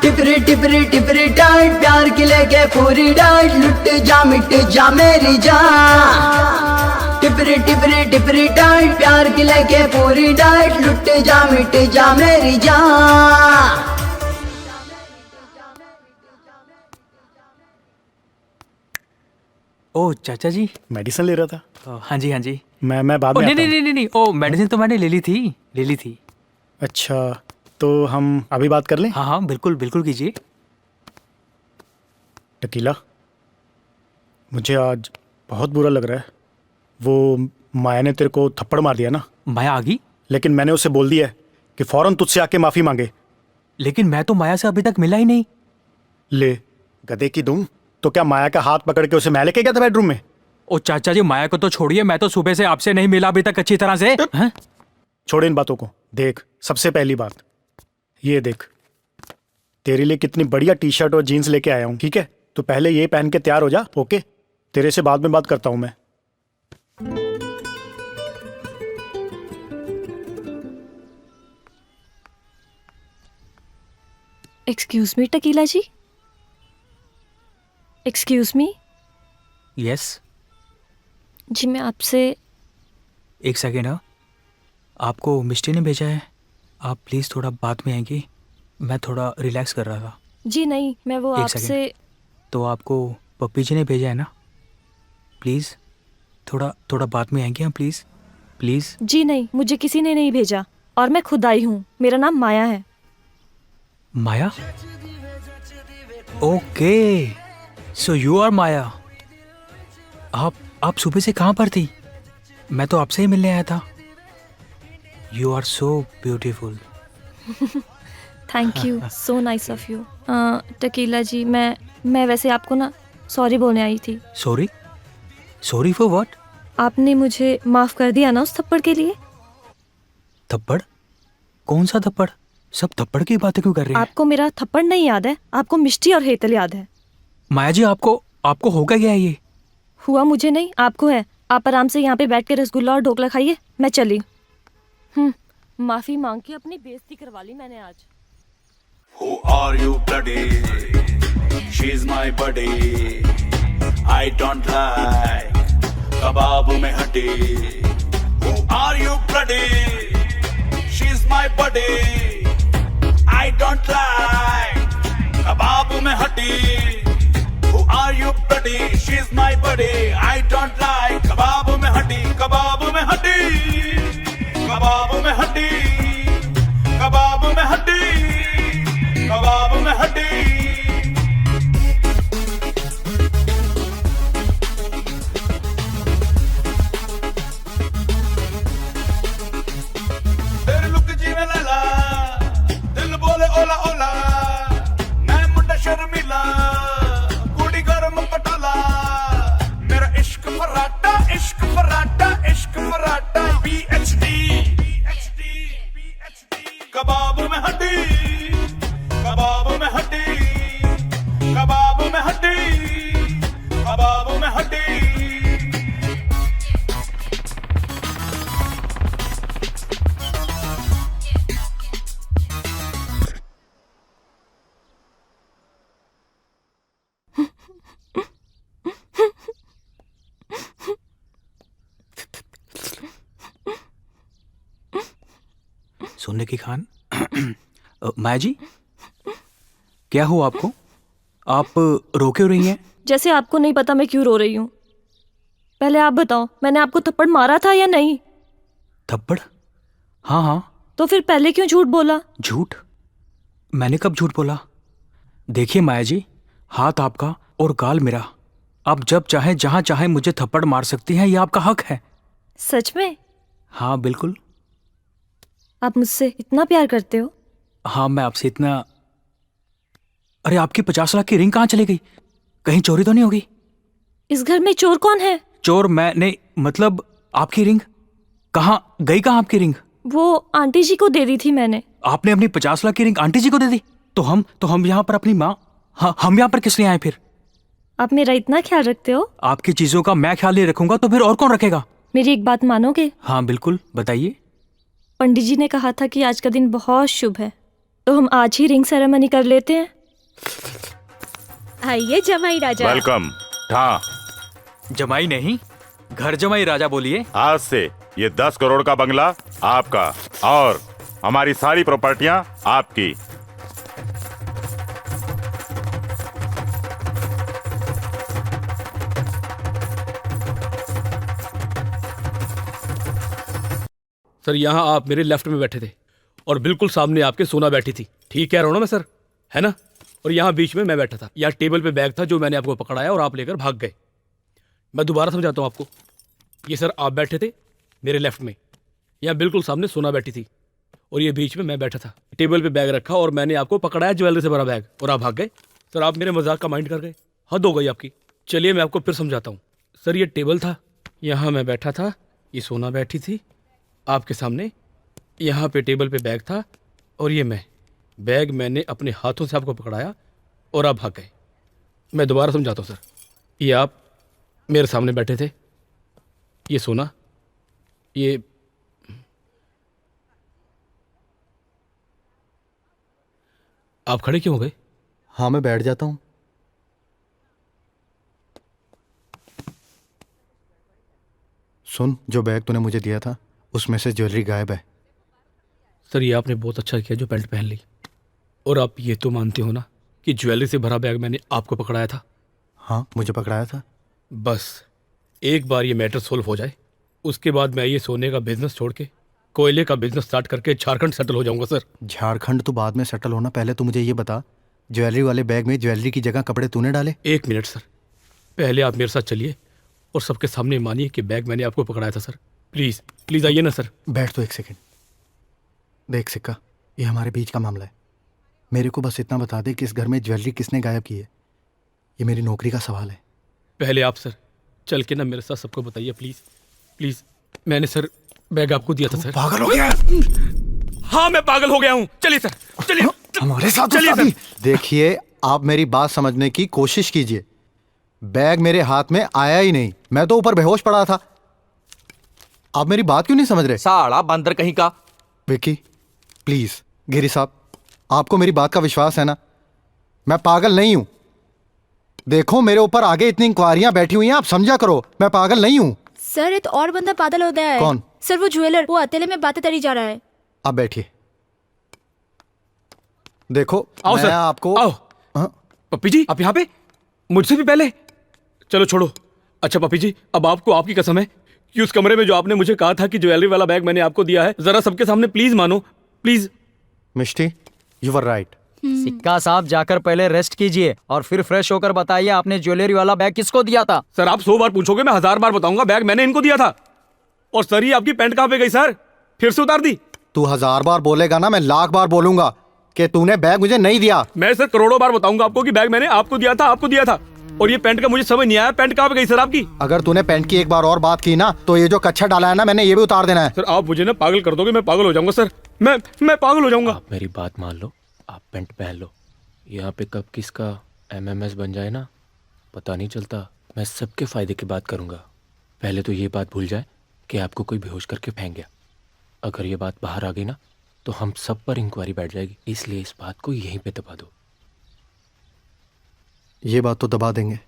टिपरी टिपरी टिपरी टाइट प्यार की लेके पूरी डाइट लुट जा मिट जा मेरी जान टिपरी टिपरी टिपरी टाइट प्यार की लेके पूरी डाइट लुट जा मिट जा मेरी जान ओ चाचा जी मेडिसिन ले रहा था हाँ जी हाँ जी मैं बाद में नहीं नहीं नहीं नहीं ओ मेडिसिन तो मैंने ले ली थी अच्छा तो हम अभी बात कर लें हाँ हाँ बिल्कुल बिल्कुल कीजिए टकीला मुझे आज बहुत बुरा लग रहा है वो माया ने तेरे को थप्पड़ मार दिया ना माया आ गई लेकिन मैंने उसे बोल दिया है कि फौरन तुझसे आके माफी मांगे लेकिन मैं तो माया से अभी तक मिला ही नहीं ले गधे की दुम तो क्या माया का हाथ पकड़ के उसे मैं लेके गया था बेडरूम में ओ चाचा जी माया को तो छोड़िए मैं तो सुबह से आपसे नहीं मिला अभी तक अच्छी तरह से छोड़ इन बातों को देख सबसे पहली बात ये देख तेरे लिए कितनी बढ़िया टी शर्ट और जीन्स लेके आया हूँ ठीक है तो पहले ये पहन के तैयार हो जा ओके तेरे से बाद में बात करता हूँ मैं एक्सक्यूज मी टकीला जी एक्सक्यूज मी यस जी मैं आपसे एक सेकेंड हाँ आपको मिस्टी ने भेजा है आप प्लीज़ थोड़ा बाद में आएंगी मैं थोड़ा रिलैक्स कर रहा था जी नहीं मैं वो एक आपसे सेकंड। तो आपको पप्पी जी ने भेजा है ना प्लीज़ थोड़ा बाद में आएंगे हम प्लीज़ जी नहीं मुझे किसी ने नहीं भेजा और मैं खुद आई हूँ मेरा नाम माया है माया ओके सो यू आर माया आप सुबह से कहाँ पर थी मैं तो आपसे ही मिलने आया था you are so beautiful thank you so nice of you Tequila ji मैं वैसे आपको ना सॉरी बोलने आई थी सॉरी फॉर व्हाट आपने मुझे माफ कर दिया ना उस थप्पड़ के लिए थप्पड़ कौन सा थप्पड़ सब थप्पड़ की बातें क्यों कर रही हैं आपको मेरा थप्पड़ नहीं याद है आपको मिष्टी और हेतल याद है माया जी आपको होगा क्या ये हुआ मुझे नहीं आपको है आप आराम से यहाँ पे बैठ के रसगुल्ला और ढोकला खाइए मैं चली माफी मांग के अपनी बेइज्जती करवा ली मैंने आज Who are you bloody? She's my buddy. I don't like kebab में हड्डी. Who are you bloody? She's my buddy. I don't like kebab में हड्डी. Who are you bloody? She's my buddy. I don't like kebab में हड्डी. कबाब में हड्डी. कबाब में हड्डी. कबाब में हड्डी. कबाब में हड्डी तेरे लुक जीवे लैला दिल बोले ओला ओला मैं मुंडा शर्मिला कुड़ी गरम पटाला मेरा इश्क फराटा इश्क फराटा इश्क फराटा PhD सोने की खान। माया जी, क्या हुआ आपको? आप रो क्यों रही हैं? जैसे आपको नहीं पता मैं क्यों रो रही हूँ। पहले आप बताओ, मैंने आपको थप्पड़ मारा था या नहीं? थप्पड़? हाँ हाँ। तो फिर पहले क्यों झूठ बोला? झूठ? मैंने कब झूठ बोला? देखिए माया जी, हाथ आपका और गाल मेरा। आप जब चाहे जहां चाहे मुझे थप्पड़ मार सकती हैं, यह आपका हक है। सच में? हाँ बिल्कुल। आप मुझसे इतना प्यार करते हो? हाँ, मैं आपसे इतना। अरे आपकी 50 लाख की रिंग कहाँ चली गई? कहीं चोरी तो नहीं होगी? इस घर में चोर कौन है? चोर मैं नहीं, मतलब आपकी रिंग कहाँ गई? कहाँ आपकी रिंग? वो आंटी जी को दे दी थी मैंने। आपने अपनी 50 लाख की रिंग आंटी जी को दे दी? तो हम यहाँ पर अपनी माँ, हाँ हम यहाँ पर किस लिए आए फिर? आप मेरा इतना ख्याल रखते हो? आपकी चीजों का मैं ख्याल नहीं रखूंगा तो फिर और कौन रखेगा? मेरी एक बात मानोगे? हाँ बिल्कुल, बताइए। पंडित जी ने कहा था कि आज का दिन बहुत शुभ है, तो हम आज ही रिंग सेरेमनी कर लेते हैं। आइए जमाई राजा। वेलकम। हाँ, जमाई नहीं, घर जमाई राजा बोलिए। आज से ये 10 करोड़ का बंगला आपका और हमारी सारी प्रॉपर्टियां आपकी। सर यहाँ आप मेरे लेफ्ट में बैठे थे और बिल्कुल सामने आपके सोना बैठी थी। ठीक कह रहा हूँ ना मैं सर, है ना? और यहाँ बीच में मैं बैठा था। यहाँ टेबल पे बैग था जो मैंने आपको पकड़ाया और आप लेकर भाग गए। मैं दोबारा समझाता हूँ आपको। ये सर आप बैठे थे मेरे लेफ्ट में, यहाँ बिल्कुल सामने सोना बैठी थी और ये बीच में मैं बैठा था। टेबल पे बैग रखा और मैंने आपको पकड़ाया ज्वेलरी से भरा बैग और आप भाग गए। सर आप मेरे मजाक का माइंड कर गए, हद हो गई आपकी। चलिए मैं आपको फिर समझाता हूँ। सर ये टेबल था, यहाँ मैं बैठा था, ये सोना बैठी थी आपके सामने, यहाँ पे टेबल पे बैग था और ये मैं। बैग मैंने अपने हाथों से आपको पकड़ाया और आप भाग गए। मैं दोबारा समझाता हूँ सर। ये आप मेरे सामने बैठे थे, ये सोना, ये आप खड़े क्यों हो गए? हाँ मैं बैठ जाता हूँ। सुन, जो बैग तूने मुझे दिया था उसमें से ज्वेलरी गायब है। सर ये आपने बहुत अच्छा किया जो बेल्ट पहन ली। और आप ये तो मानते हो ना कि ज्वेलरी से भरा बैग मैंने आपको पकड़ाया था? हाँ मुझे पकड़ाया था। बस एक बार ये मैटर सोल्व हो जाए, उसके बाद मैं ये सोने का बिजनेस छोड़ के कोयले का बिजनेस स्टार्ट करके झारखंड सेटल हो जाऊंगा सर। झारखंड तो बाद में सेटल होना, पहले तो मुझे ये बता, ज्वेलरी वाले बैग में ज्वेलरी की जगह कपड़े तूने डाले? 1 मिनट सर, पहले आप मेरे साथ चलिए और सबके सामने मानिए कि बैग मैंने आपको पकड़ाया था सर। प्लीज प्लीज आइए ना सर। बैठ तो 1 सेकंड। देख सिक्का, ये हमारे बीच का मामला है। मेरे को बस इतना बता दे कि इस घर में ज्वेलरी किसने गायब की है। ये मेरी नौकरी का सवाल है। पहले आप सर चल के ना मेरे साथ सबको बताइए प्लीज प्लीज। मैंने सर बैग आपको दिया था सर। पागल हो गया? हाँ मैं पागल हो गया हूँ। चलिए सर, चलिए हमारे साथ चलिए सर। देखिए, आप मेरी बात समझने की कोशिश कीजिए। बैग मेरे हाथ में आया ही नहीं, मैं तो ऊपर बेहोश पड़ा था। आप मेरी बात क्यों नहीं समझ रहे? साला बंदर कहीं का। विकी प्लीज, गिरी साहब आपको मेरी बात का विश्वास है ना? मैं पागल नहीं हूं। देखो मेरे ऊपर आगे इतनी इंक्वायरियां बैठी हुई हैं, आप समझा करो, मैं पागल नहीं हूं। सर एक और बंदा पागल हो गया है। कौन? सर वो ज्वेलर, वो अकेले में बातें तरी जा रहा है। आप बैठिए। देखो आओ मैं सर, आपको। आओ। पप्पी जी आप यहाँ पे, मुझसे भी पहले। चलो छोड़ो। अच्छा पप्पी जी, अब आपको आपकी कसम है कि उस कमरे में जो आपने मुझे कहा था कि ज्वेलरी वाला बैग मैंने आपको दिया है, जरा सबके सामने प्लीज मानो please. Mishti you were right. सिक्का साहब जाकर पहले रेस्ट कीजिए और फिर फ्रेश होकर बताइए आपने ज्वेलरी वाला बैग किसको दिया था? सर आप 100 बार पूछोगे, मैं 1000 बार बताऊंगा। बैग मैंने इनको दिया था। और सर ये आपकी पैंट कहाँ पे गई सर? फिर से उतार दी? तू 1000 बार बोलेगा ना, मैं 1,00,000 बार बोलूंगा कि तूने बैग मुझे नहीं दिया। मैं सर करोड़ों बार बताऊंगा आपको कि बैग मैंने आपको दिया था, आपको दिया था। और ये पैंट का मुझे समझ नहीं आया, पैंट कहाँ पे गई सर आपकी? अगर तूने पैंट की एक बार और बात की ना तो ये जो कच्छा डाला है ना मैंने, ये भी उतार देना है। सर आप मुझे ना पागल कर दोगे, मैं पागल हो जाऊंगा सर। मैं पागल हो जाऊंगा। आप मेरी बात मान लो, आप पैंट पहन लो। यहाँ पे कब किसका MMS बन जाए ना पता नहीं चलता। मैं सबके फायदे की बात करूँगा। पहले तो ये बात भूल जाए कि आपको कोई बेहोश करके फेंक गया। अगर ये बात बाहर आ गई ना तो हम सब पर इंक्वायरी बैठ जाएगी, इसलिए इस बात को यहीं पे दबा दो। ये बात तो दबा देंगे,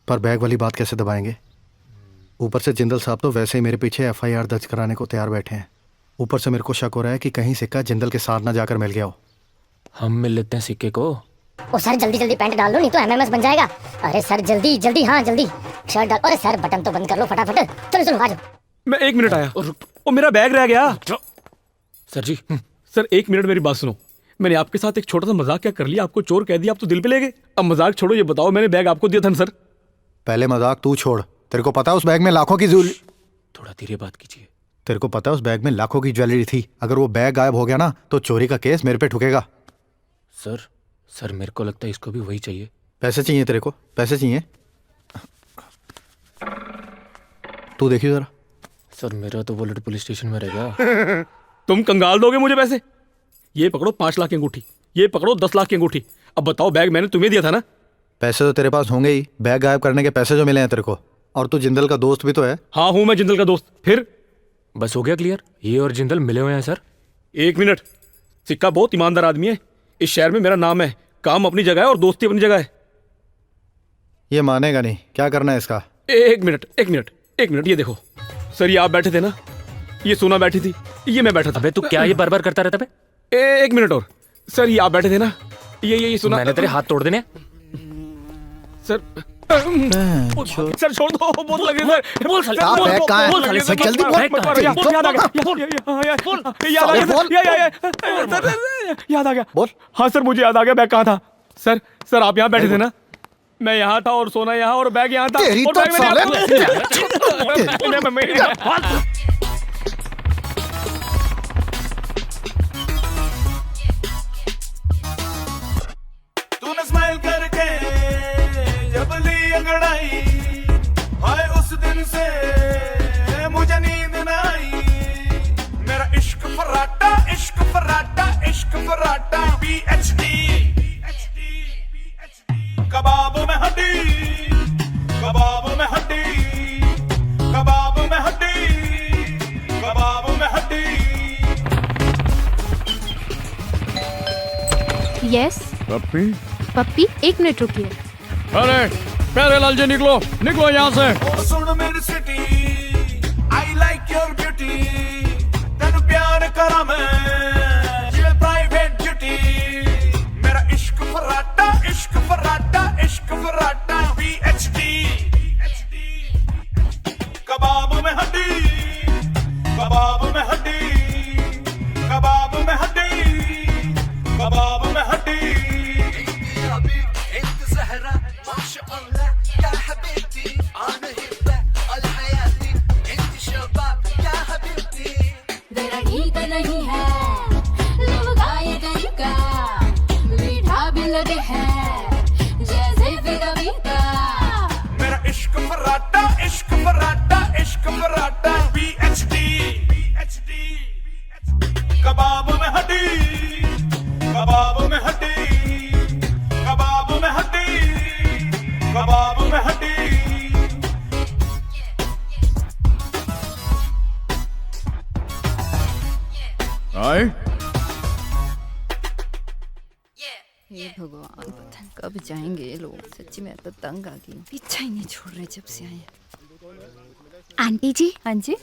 पर बैग वाली बात कैसे दबाएंगे? ऊपर से जिंदल साहब तो वैसे ही मेरे पीछे FIR दर्ज कराने को तैयार बैठे हैं। ऊपर से मेरे को शक हो रहा है कि कहीं सिक्का जिंदल के साथ ना जाकर मिल गया हो। हम मिल लेते हैं सिक्के को। ओ सर जल्दी जल्दी पैंट डाल लो नहीं तो एमएमएस बन जाएगा। अरे सर जल्दी जल्दी, हाँ जल्दी शर्ट डाल। अरे सर बटन तो बंद कर लो फटाफट। चलो चलो आ जाओ। मैं 1 मिनट आया। ओ मेरा बैग रह गया। सर जी। सर 1 मिनट मेरी बात सुनो। मैंने आपके साथ एक छोटा सा मजाक क्या कर लिया, आपको चोर कह दिया, आप तो दिल पे ले गए। अब मजाक छोड़ो, ये बताओ मैंने बैग आपको दिया था ना सर? पहले मजाक तू छोड़, तेरे को पता है उस बैग में लाखों की ज्वेलरी। थोड़ा धीरे बात कीजिए। तेरे को पता है उस बैग में लाखों की ज्वेलरी थी। अगर वो बैग गायब हो गया ना तो चोरी का केस मेरे पे ठुकेगा। सर मेरे को लगता है इसको भी वही चाहिए। पैसे चाहिए तेरे को? पैसे चाहिए? तू देखियो जरा। सर मेरा तो वॉलेट पुलिस स्टेशन में रह गया। तुम कंगाल दोगे मुझे पैसे? ये पकड़ो 5 लाख की अंगूठी, ये पकड़ो 10 लाख की अंगूठी। अब बताओ बैग मैंने तुम्हें दिया था ना? पैसे तो तेरे पास होंगे ही, बैग गायब करने के पैसे जो मिले हैं तेरे को। और तू जिंदल का दोस्त भी तो है। हाँ हूं मैं जिंदल का दोस्त। फिर बस हो गया क्लियर, ये और जिंदल मिले हुए हैं सर। 1 मिनट। सिक्का बहुत ईमानदार आदमी है, इस शहर में मेरा नाम है, काम अपनी जगह है और दोस्ती अपनी जगह है। ये मानेगा नहीं, क्या करना है इसका? 1 मिनट ये देखो सर, ये आप बैठे थे ना, ये सोना बैठी थी, ये मैं बैठा था। अबे तू क्या ये बार-बार करता रहता बे? 1 मिनट और सर, ये आप बैठे थे ना, ये सोना। मैंने तेरे हाथ तोड़ देने सर। सर छोड़ दो, बहुत लगे सर। बोल सर, साले, बोल, कहाँ है? बोल, साले, सर, जल्दी बोल। याद आ गया। बोल। हाँ सर मुझे याद आ गया, बैग कहाँ था? सर आप यहाँ बैठे थे ना, मैं यहाँ था और सोना यहाँ और बैग यहाँ था। तेरी और तो बैग मैंने साले। तूने स्माइल करके जब ली अंगड़ाई, हाय उस दिन से मुझे नींद न आई। मेरा इश्क फराटा, इश्क फराटा, इश्क फराटा। PhD कबाब में हड्डी, कबाब में हड्डी, कबाब में हड्डी, कबाब में हड्डी। यस पप्पी पप्पी 1 मिनट रुकिए। अरे प्यारे लाल जी निकलो निकलो यहाँ से। ओ सुन मेरी city, I like your beauty. तेन प्यार करा मैं जिवें प्राइवेट ड्यूटी। मेरा इश्क फराटा, इश्क फराटा, इश्क फराटा। PhD कबाब में हड्डी, कबाब में हड्डी, कबाब में हड्डी, कबाब में हड्डी। नहीं है लोग आए तरीका, मीठा भी लगे है जैसे फिर का। मेरा इश्क फराटा, इश्क फराटा, इश्क फराटा। PhD कबाब में हड्डी, कबाब में हड्डी, कबाब में हड्डी, कबाब में हड्डी। आए हे भगवान, पता नहीं कब जाएंगे ये लोग। सच्ची में तो तंग आ गई हूँ, पीछा ही नहीं छोड़ रहे जब से आए। आंटी जी। हाँ जी।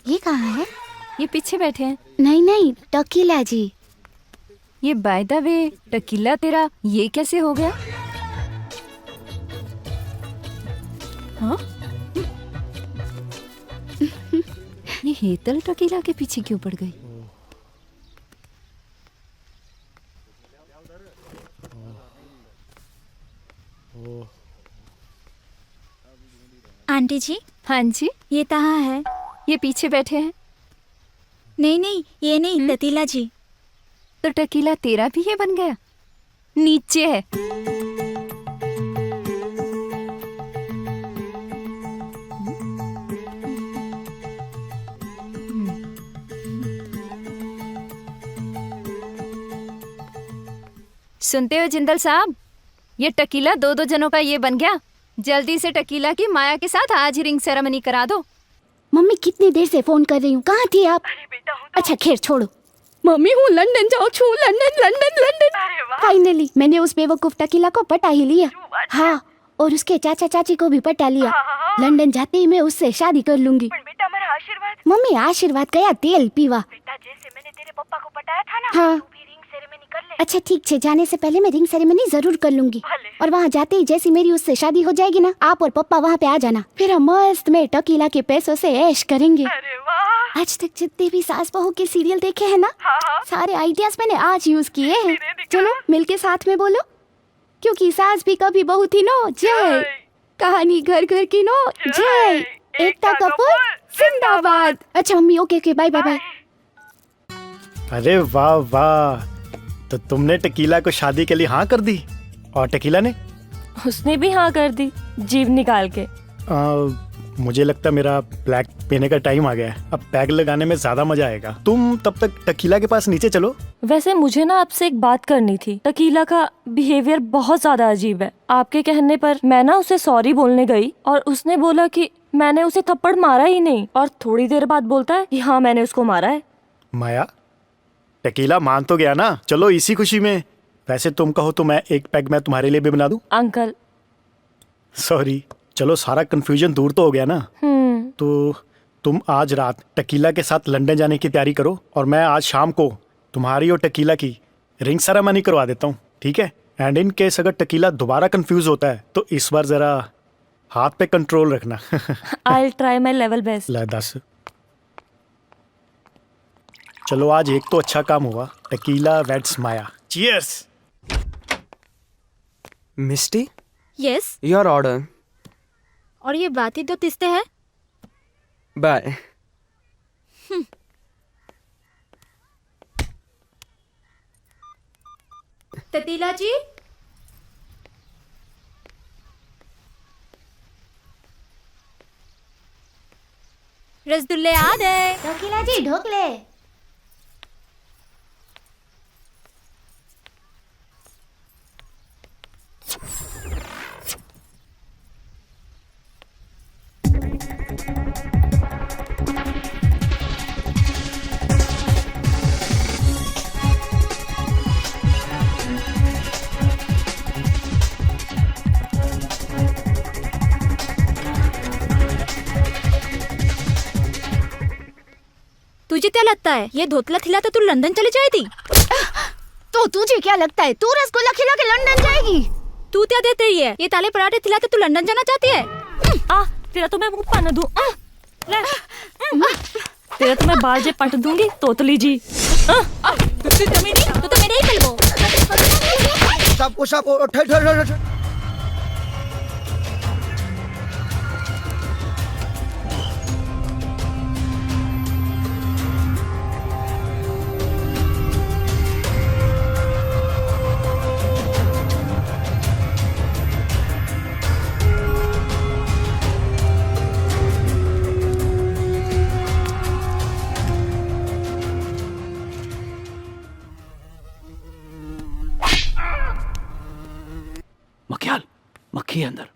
ये कहाँ है? ये पीछे बैठे हैं। नहीं नहीं, टकीला जी। ये बाय द वे टकीला तेरा ये कैसे हो गया? हाँ? ये हेतल टकीला के पीछे क्यों पड़ गई? आंटी जी। हाँ जी। ये कहाँ है? ये पीछे बैठे हैं। नहीं नहीं, ये नहीं, टकीला जी। तो टकीला तेरा भी ये बन गया? नीचे है। सुनते हो जिंदल साहब, ये टकीला 2-2 जनों का ये बन गया। जल्दी से टकीला की माया के साथ आज ही रिंग सेरेमनी करा दो। मम्मी कितनी देर से फोन कर रही हूँ, कहाँ थी आप? अच्छा खैर छोड़ो। मम्मी हूँ लंदन जाओ छू, लंदन लंदन लंदन। फाइनली मैंने उस बेवकूफ टकीला को पटा ही लिया। हाँ, और उसके चाचा चाची को भी पटा लिया। लंदन जाते ही मैं उससे शादी कर लूंगी। हमारा आशीर्वाद। मम्मी आशीर्वाद कया तेल पीवा। बेटा जैसे मैंने तेरे पापा को पटाया था ना, हाँ। तू भी रिंग सेरेमनी कर ले। अच्छा ठीक है, जाने से पहले मैं रिंग सेरेमनी जरूर कर लूंगी। और वहाँ जाते ही जैसी मेरी उससे शादी हो जाएगी ना, आप और पप्पा वहाँ पे आ जाना, फिर हम मस्त में टकीला के पैसों से ऐश करेंगे। अरे वाह। आज तक जितने भी सास बहू के सीरियल देखे हैं ना, सारे आइडियाज मैंने आज यूज किए हैं। चलो मिलके साथ में बोलो, क्योंकि सास भी कभी बहू थी नो जय, कहानी घर घर की नो जय, एकता कपूर जिंदाबाद। अच्छा mummy okay okay bye bye bye. अरे वाह वाह, तो तुमने टकीला को शादी के लिए हाँ कर दी, और टकीला ने? उसने भी हाँ कर दी, जीभ निकाल के। मुझे लगता मेरा ब्लैक पीने का टाइम आ गया है, अब पैग लगाने में ज्यादा मजा आएगा। तुम तब तक टकीला के पास नीचे चलो। वैसे मुझे ना आपसे एक बात करनी थी। टकीला का बिहेवियर बहुत ज्यादा अजीब है। आपके कहने पर मैं ना उसे सॉरी बोलने गई और उसने बोला कि मैंने उसे थप्पड़ मारा ही नहीं, और थोड़ी देर बाद बोलता है कि हाँ मैंने उसको मारा है। माया, टकीला मान तो गया ना, चलो इसी खुशी में। वैसे तुम कहो तो मैं एक पैग मैं तुम्हारे लिए भी बना दूं। अंकल सॉरी, चलो सारा कंफ्यूजन दूर तो हो गया ना। तो तुम आज रात टकीला के साथ लंदन जाने की तैयारी करो, और मैं आज शाम को तुम्हारी और टकीला की रिंग सेरेमनी करवा देता हूँ, ठीक है? एंड इन केस अगर टकीला दोबारा कंफ्यूज होता है तो इस बार जरा हाथ पे कंट्रोल रखना। I will try my level best. ले 10। चलो आज एक तो अच्छा काम हुआ, Tequila weds Maya. Cheers. Misty, yes. Your order. और ये बातें तो तिस्ते हैं। बाय। ततीला जी, रसगुल्ले आ गए। टकीला जी ढोकले। तुझे क्या लगता है ये धोतला खिला तो तू लंदन चली जाएगी? तो तुझे क्या लगता है तू रसगुल्ला खिला के लंदन जाएगी? तू क्या देते रही है? ये ताले पराठे खिला तो तू लंदन जाना चाहती है? तेरा तो मैं मुंह पाना दूं। ले। तेरा तो मैं बाल जे पट दूंगी तोतली जी। तू तो मेरे ही कलबो। साप ठहर। मक्खियाल, मक्खी है अंदर,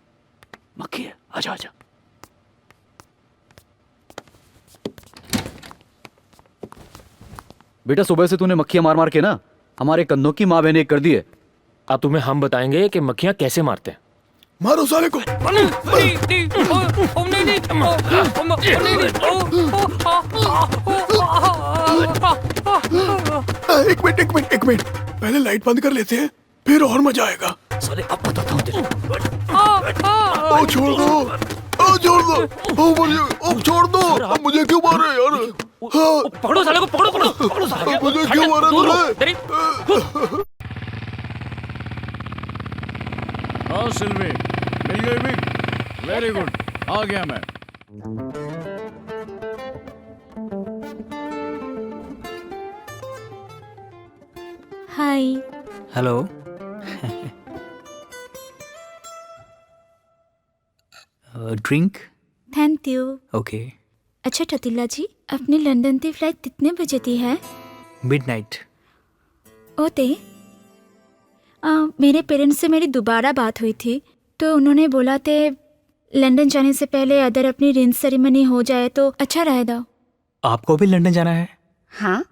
मक्खी है, आजा आजा। बेटा सुबह से तूने मक्खियां मार मार के ना हमारे कंधों की माँ बहने कर दी है। अब तुम्हें हम बताएंगे कि मक्खियां कैसे मारते हैं। मारो साले को। एक मिनट, पहले लाइट बंद कर लेते हैं, फिर और मजा आएगा। साले अब बताता हूँ तेरे। छोड़ दो, अब छोड़ दो, अब मुझे क्यों मारे यार? पकड़ो साले को, पकड़ो साले को। मुझे क्यों मारा तूने? हाँ सिल्वी, मिल गई भी। वेरी गुड, आ गया मैं। Hi. Hello. Drink. Thank you. Okay. अच्छा टतीला जी, अपनी लंदन की फ्लाइट कितने बजे थी है? मिडनाइट। ओते मेरे पेरेंट्स से मेरी दोबारा बात हुई थी, तो उन्होंने बोला थे लंदन जाने से पहले अगर अपनी रिंग सेरेमनी हो जाए तो अच्छा रहेगा। आपको भी लंदन जाना है? हाँ।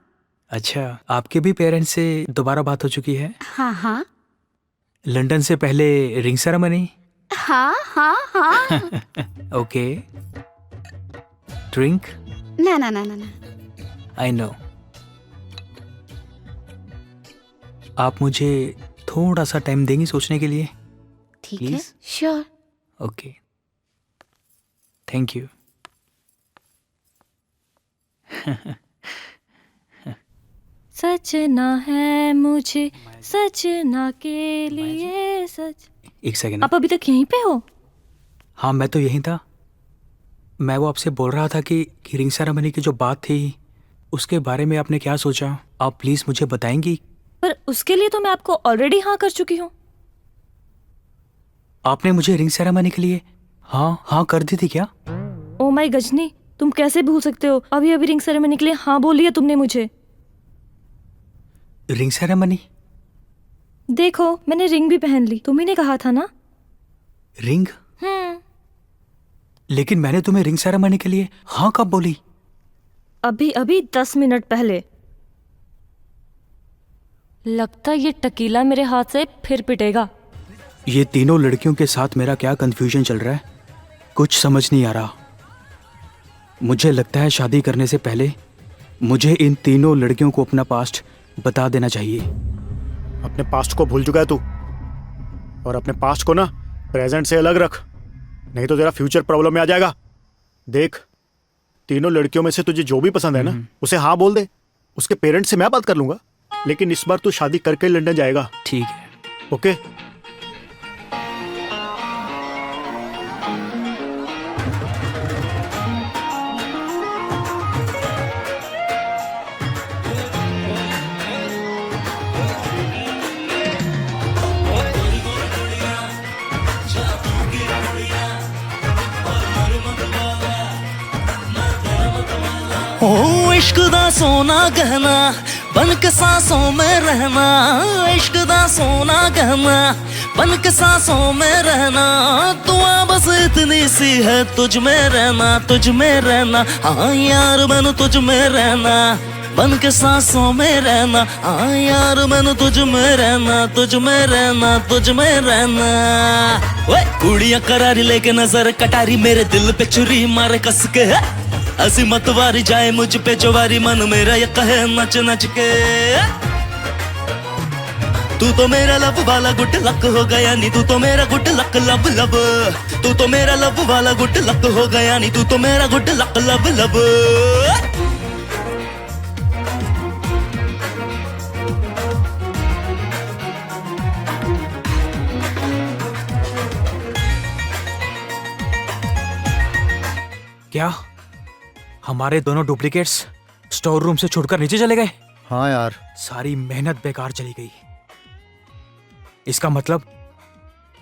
अच्छा, आपके भी पेरेंट्स से दोबारा बात हो चुकी है? हाँ हाँ। लंदन से पहले रिंग सेरेमनी? हाँ हाँ हाँ। ओके। ड्रिंक? ना ना ना ना ना। I know. आप मुझे थोड़ा सा टाइम देंगी सोचने के लिए? ठीक है, श्योर। Okay, thank you. सजना है मुझे सजना के लिए सच। एक सेकेंड। आप अभी तक यहीं पे हो? हाँ, मैं तो यहीं था। मैं वो आपसे बोल रहा था कि रिंग सेरेमनी की जो बात थी उसके बारे में आपने क्या सोचा? आप प्लीज मुझे बताएंगी? पर उसके लिए तो मैं आपको ऑलरेडी हाँ कर चुकी हूँ। आपने मुझे रिंग सेरेमनी के लिए हाँ कर दी थी क्या? ओ माय गजनी, तुम कैसे भूल सकते हो? अभी अभी रिंग सेरेमनी के लिए हाँ बोली है तुमने मुझे। Ring ceremony? देखो, मैंने रिंग भी पहन ली, तुम्ही ने कहा था ना। रिंग? लेकिन मैंने तुम्हें रिंग सेरेमनी के लिए हाँ कब बोली? अभी अभी 10 मिनट पहले। लगता ये टकीला मेरे हाथ से फिर पिटेगा। ये तीनों लड़कियों के साथ मेरा क्या कंफ्यूजन चल रहा है, कुछ समझ नहीं आ रहा। मुझे लगता है शादी करने से पहले मुझे इन तीनों लड़कियों को अपना पास्ट बता देना चाहिए। अपने पास्ट को भूल चुका है तू, और अपने पास्ट को ना प्रेजेंट से अलग रख, नहीं तो तेरा फ्यूचर प्रॉब्लम में आ जाएगा। देख, तीनों लड़कियों में से तुझे जो भी पसंद है ना उसे हाँ बोल दे। उसके पेरेंट्स से मैं बात कर लूंगा, लेकिन इस बार तू शादी करके लंदन जाएगा। ठीक है। ओके? ओ इश्क दा सोना गहना बन के सांसों में रहना, इश्क दा सोना गहना बन के सांसों में रहना। दुआ बस इतनी सी है तुझ में रहना, तुझ में रहना। हाँ यार मैंने तुझ में रहना, बन के सांसों में रहना। हाँ यार मैंने तुझ में रहना, तुझ में रहना, तुझ में रहना। ओए कुड़ियां करारी लेके नजर कटारी, मेरे दिल पे छुरी मारे कस के। ऐसी मत वारी जाए मुझ पे जोवारी, मन मेरा ये कहे नच नच के। तू तो मेरा लब वाला गुड लक हो गया नी, तू तो मेरा गुड लक लब लब। तू तो मेरा लब वाला गुड लक हो गया नी, तू तो मेरा गुड लक लब लब। क्या हमारे दोनों डुप्लीकेट्स स्टोर रूम से छुटकर नीचे चले गए? हाँ यार, सारी मेहनत बेकार चली गई। इसका मतलब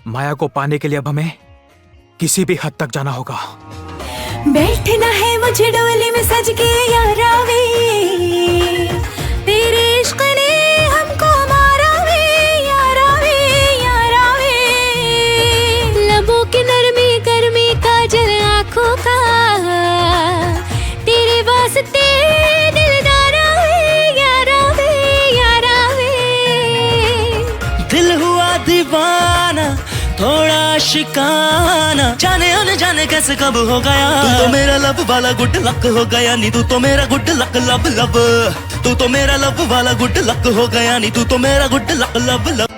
माया को पाने के लिए अब हमें किसी भी हद तक जाना होगा। बैठना है मुझे डोली में सज के यारा वे, तेरे इश्क ने हमको मारा वे यारा वे, यारा वे। लबों की नरमी गर्मी काजल आँखों का, तेरे वास्ते दिलदारा वे यारा वे, यारा वे। दिल हुआ दीवाना थोड़ा शिकाना, जाने अनजाने कैसे कब हो गया। तू तो मेरा लब वाला गुड लक हो गया नी, तू तो मेरा गुड लक लब लब। तू तो मेरा लब वाला गुड लक हो गया नी, तू तो मेरा गुड लक लब लब।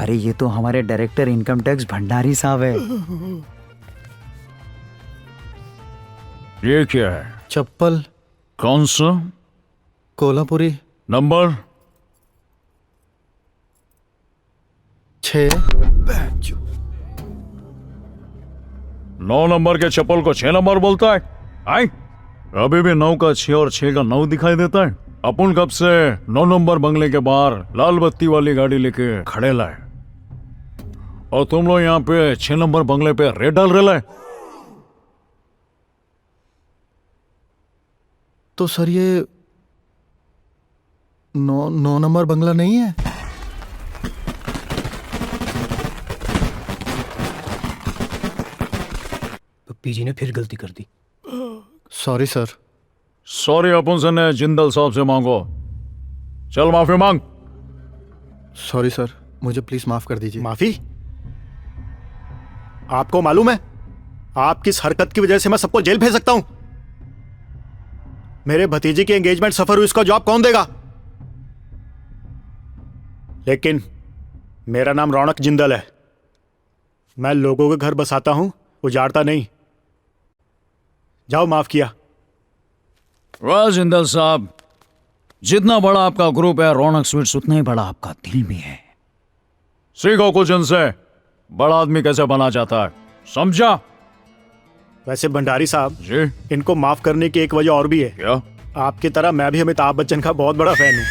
अरे ये तो हमारे डायरेक्टर इनकम टैक्स भंडारी साहब है। ये क्या है? चप्पल। कौन सा? कोल्हापुरी। नंबर 6। 9 नंबर के चप्पल को 6 नंबर बोलता है? आई अभी भी 9 का 6 और 6 का 9 दिखाई देता है। अपन कब से 9 नंबर बंगले के बाहर लाल बत्ती वाली गाड़ी लेके खड़े लाए और तुम लोग यहाँ पे 6 नंबर बंगले पे रेड डाल रहे लाए। तो सर ये 9 नंबर बंगला नहीं है? पप्पी जी ने फिर गलती कर दी। Sorry sir. सॉरी अपन से ने जिंदल साहब से मांगो। चल माफी मांग। सॉरी सर, मुझे प्लीज माफ कर दीजिए। माफी? आपको मालूम है आपकी इस हरकत की वजह से मैं सबको जेल भेज सकता हूं। मेरे भतीजे की एंगेजमेंट सफर हुई, इसका जॉब कौन देगा? लेकिन मेरा नाम रौनक जिंदल है। मैं लोगों के घर बसाता हूं, उजाड़ता नहीं। जाओ, माफ किया। वाह जिंदल साहब, जितना बड़ा आपका ग्रुप है रौनक स्वीट्स उतना ही बड़ा आपका दिल भी है। सीखो कुछ इनसे, बड़ा आदमी कैसे बना जाता है, समझा? वैसे भंडारी साहब जी, इनको माफ करने की एक वजह और भी है। क्या? आपकी तरह मैं भी अमिताभ बच्चन का बहुत बड़ा फैन हूँ।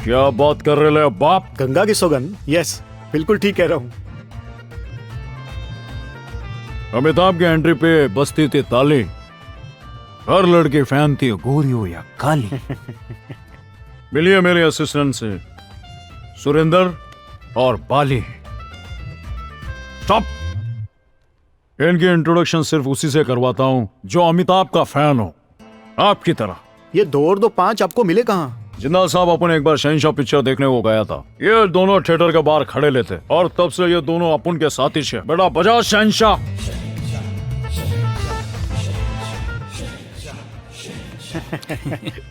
क्या बात कर रहे हो बाप? गंगा की सौगंध। यस, बिल्कुल ठीक कह रहा हूँ। अमिताभ की एंट्री पे बजती थी ताली, हर लड़की फैन थी, गोरी हो या काली। मिलिए मेरे असिस्टेंट से, सुरेंद्र और बाली। स्टॉप। इनकी इंट्रोडक्शन सिर्फ उसी से करवाता हूं जो अमिताभ का फैन हो, आपकी तरह। ये 2 और 2 5 आपको मिले कहाँ? जिंदाल साहब अपन एक बार शहंशाह पिक्चर देखने को गया था। ये दोनों थिएटर के बाहर खड़े लेते और तब से ये दोनों अपन के साथी थे। बेटा बजा शहंशाह।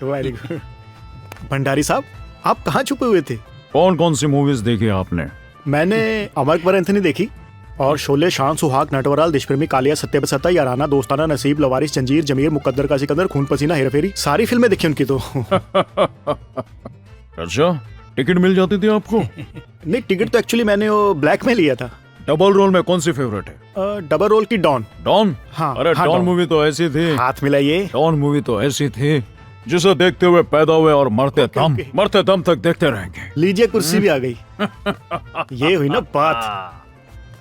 Very good. भंडारी साहब, आप कहाँ छुपे हुए थे? कौन कौन सी मूवीज देखी आपने? मैंने अमर अकबर एंथनी देखी और शोले, शान, सुहाग, नटवरलाल, देशप्रेमी, कालिया, सत्यपसता, याराना, दोस्ताना, नसीब, लवारिस, जंजीर, जमीर, मुकद्दर का सिकंदर, खून पसीना, हेराफेरी, सारी फिल्में देखी उनकी तो। अच्छा, टिकट मिल जाती थी आपको? नहीं, टिकट तो एक्चुअली मैंने वो ब्लैक में लिया था। डबल रोल में कौन सी फेवरेट है? डबल रोल की डॉन। डॉन? हाँ, अरे हाँ, डॉन डॉन। मूवी तो ऐसी थी, हाथ मिलाइए। डॉन मूवी तो ऐसी थी जिसे देखते हुए पैदा हुए और मरते दम तक देखते रहेंगे। लीजिए, कुर्सी भी आ गई। ये हुई ना बात।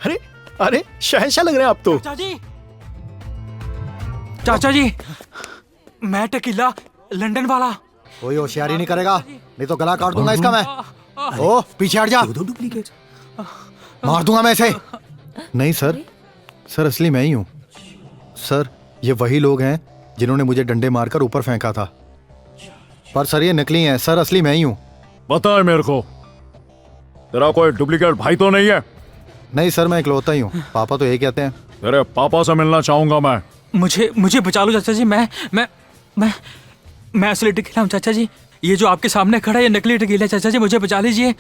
अरे अरे, शहंशाह लग रहे हैं आप तो। चाचा जी, मैं टकीला लंदन वाला। कोई होशियारी नहीं करेगा, नहीं तो गला काट दूंगा इसका मैं। ओ पीछे हट जा, डुप्लीकेट मार दूंगा मैं इसे। नहीं सर, सर असली मैं ही हूँ। सर ये वही लोग हैं जिन्होंने मुझे डंडे मारकर ऊपर फेंका था, पर सर ये नकली हैं। सर असली मैं ही हूँ। पता है मेरे को, तेरा कोई डुप्लीकेट भाई तो नहीं है? नहीं सर, मैं इकलौता ही हूँ। पापा तो यही कहते हैं। तेरे पापा से मिलना चाहूंगा मैं। मुझे बचा लो चाचा जी। मैं असली टकीला हूँ चाचा जी। ये जो आपके सामने खड़ा है ये नकली टकीला है चाचा जी, मुझे बचा लीजिए।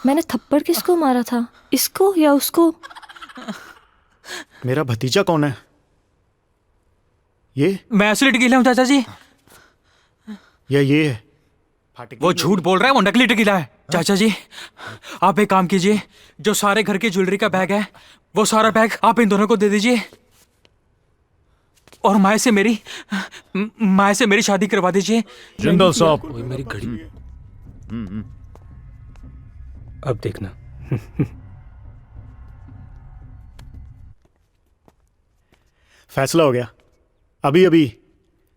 मैंने थप्पड़ किसको मारा था, इसको या उसको? मेरा भतीजा कौन है? ये मैं असली टकीला हूँ चाचा जी। या ये है? वो झूठ बोल रहा है, वो नकली टकीला है। चाचा जी आप एक काम कीजिए, जो सारे घर की ज्वेलरी का बैग है वो सारा बैग आप इन दोनों को दे दीजिए और माए से मेरी शादी करवा दीजिए। जिंदल साहब, वही मेरी घड़ी। अब देखना। फैसला हो गया। अभी अभी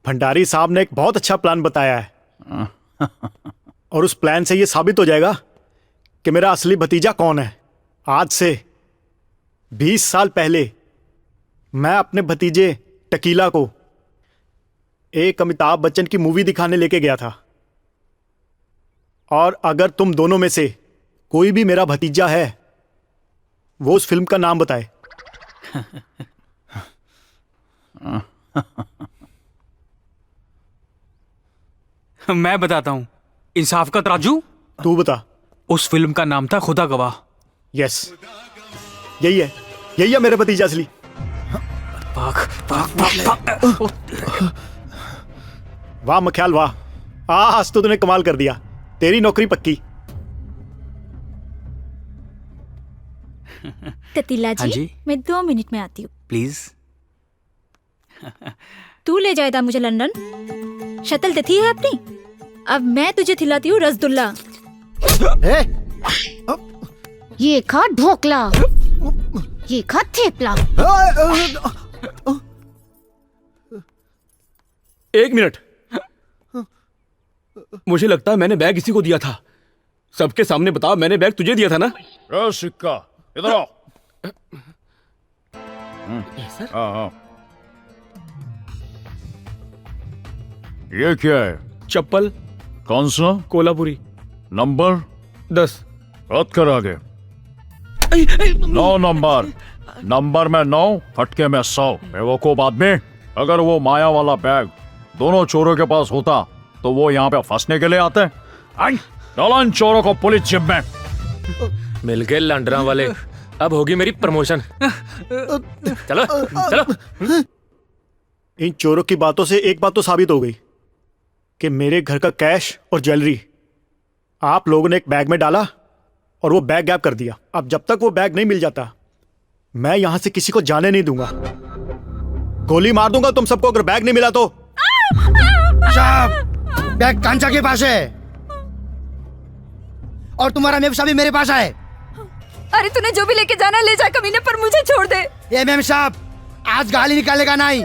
भंडारी साहब ने एक बहुत अच्छा प्लान बताया है और उस प्लान से यह साबित हो जाएगा कि मेरा असली भतीजा कौन है। आज से 20 साल पहले मैं अपने भतीजे टकीला को एक अमिताभ बच्चन की मूवी दिखाने लेके गया था और अगर तुम दोनों में से कोई भी मेरा भतीजा है वो उस फिल्म का नाम बताए। मैं बताता हूं, इंसाफ का तराजू। तू बता। उस फिल्म का नाम था खुदा गवाह। यस, यही है मेरा भतीजा असली। वाह मख्याल वाह, आज तो तूने कमाल कर दिया। तेरी नौकरी पक्की। ततीला हाँ जी, जी? मैं 2 मिनट में आती हूँ। प्लीज। तू ले जाएगा मुझे लंदन? शतल तो थी है अपनी। अब मैं तुझे खिलाती हूँ रसगुल्ला। ये खा ढोकला, ये खा थेपला। 1 मिनट। मुझे लगता है मैंने बैग इसी को दिया था। सबके सामने बता, मैंने बैग तुझे दिया था ना? सिक्का इधर आओ। सर? हाँ। ये क्या है? चप्पल। कौन सा? कोल्हापुरी। नंबर 10। रद्द कर आगे। 9 नंबर। नंबर में 9, फटके में 100। बेवकूफ आदमी, अगर वो माया वाला बैग दोनों चोरों के पास होता तो वो यहाँ पे फंसने के लिए आते। डालो इन चोरों को पुलिस जिप में। मिल गए लंडरा वाले, अब होगी मेरी प्रमोशन। चलो चलो। इन चोरों की बातों से एक बात तो साबित हो गई कि मेरे घर का कैश और ज्वेलरी आप लोगों ने एक बैग में डाला और वो बैग गायब कर दिया। अब जब तक वो बैग नहीं मिल जाता, मैं यहां से किसी को जाने नहीं दूंगा। गोली मार दूंगा तुम सबको अगर बैग नहीं मिला तो। साहब, बैग कांचा के पास है और तुम्हारा मेम भी मेरे पास है। अरे तूने जो भी लेके जाना ले जा कमीने, पर मुझे छोड़ दे। ये मेम साहब, आज गाली निकालेगा नहीं।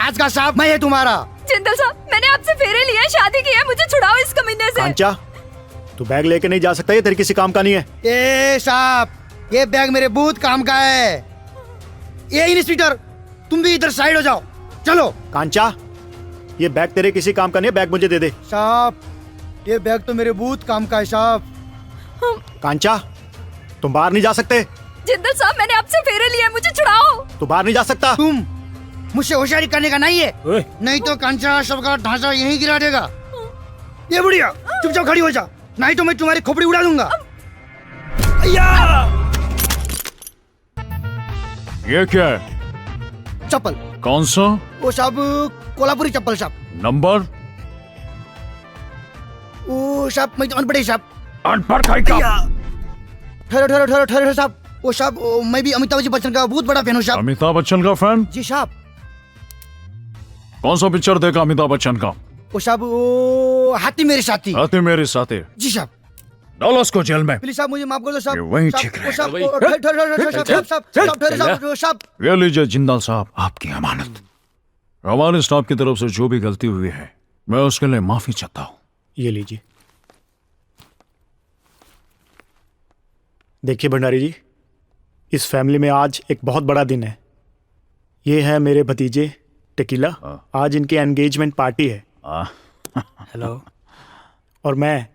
आज का साहब मैं है तुम्हारा। जिंदल साहब, मैंने आपसे फेरे लिए हैं, शादी की है, मुझे छुड़ाओ इस कमीने से। कांचा, तू बैग लेके नहीं जा सकता, ये तेरे किसी काम का नहीं है। ए साहब, ये बैग मेरे बहुत काम का है। ये इंस्पेक्टर, तुम भी इधर साइड हो जाओ। चलो। कांचा, ये बैग तेरे किसी काम का नहीं है, बैग मुझे दे दे। साहब, ये बैग तो मेरे बहुत काम का है साहब। कांचा, तुम बाहर नहीं जा सकते। जिंदल साहब, मैंने आपसे फेरे लिए, मुझे छुड़ाओ। तू बाहर नहीं जा सकता। तुम मुझसे होशियारी करने का नहीं है, नहीं तो कांचा सबका ढांचा यहीं गिरा देगा। ये बुढ़िया, चुपचाप खड़ी हो जा, नहीं तो मैं तुम्हारी खोपड़ी उड़ा दूंगा। ये क्या है? चप्पल। कौन सा? वो साहब कोल्हापुरी चप्पल साहब। नंबर? वो साहब मैं तो अनपढ़ साहब। अनपढ़ का? ठहरो ठहरो ठहरो ठहरो साहब। वो साहब, मैं भी अमिताभ बच्चन का बहुत बड़ा फैन हूँ साहब। अमिताभ बच्चन का फैन? जी साहब। कौन सा पिक्चर देखा अमिताभ बच्चन का? वो साहब, वो हाथी मेरे साथी। हाथी मेरे साथी। जी साहब। डालो उसको जेल में। प्लीज साहब, मुझे माफ कर दो साहब। ये वहीं साहब, ठीक वो साहब, रहेगा। वो ठहरो ठहरो ठहरो साहब, साहब, साहब, ठहरो साहब, साहब। ये लीजिए जिंदाल साहब, आपकी अमानत। हमारे स्टाफ की तरफ से जो भी गलती हुई है, मैं उसके लिए माफी चाहता हूँ। ये लीजिए। देखिए भंडारी जी, इस फैमिली में आज एक बहुत बड़ा दिन है। ये है मेरे भतीजे टेकीला। आज इनकी एंगेजमेंट पार्टी है। हेलो। और मैं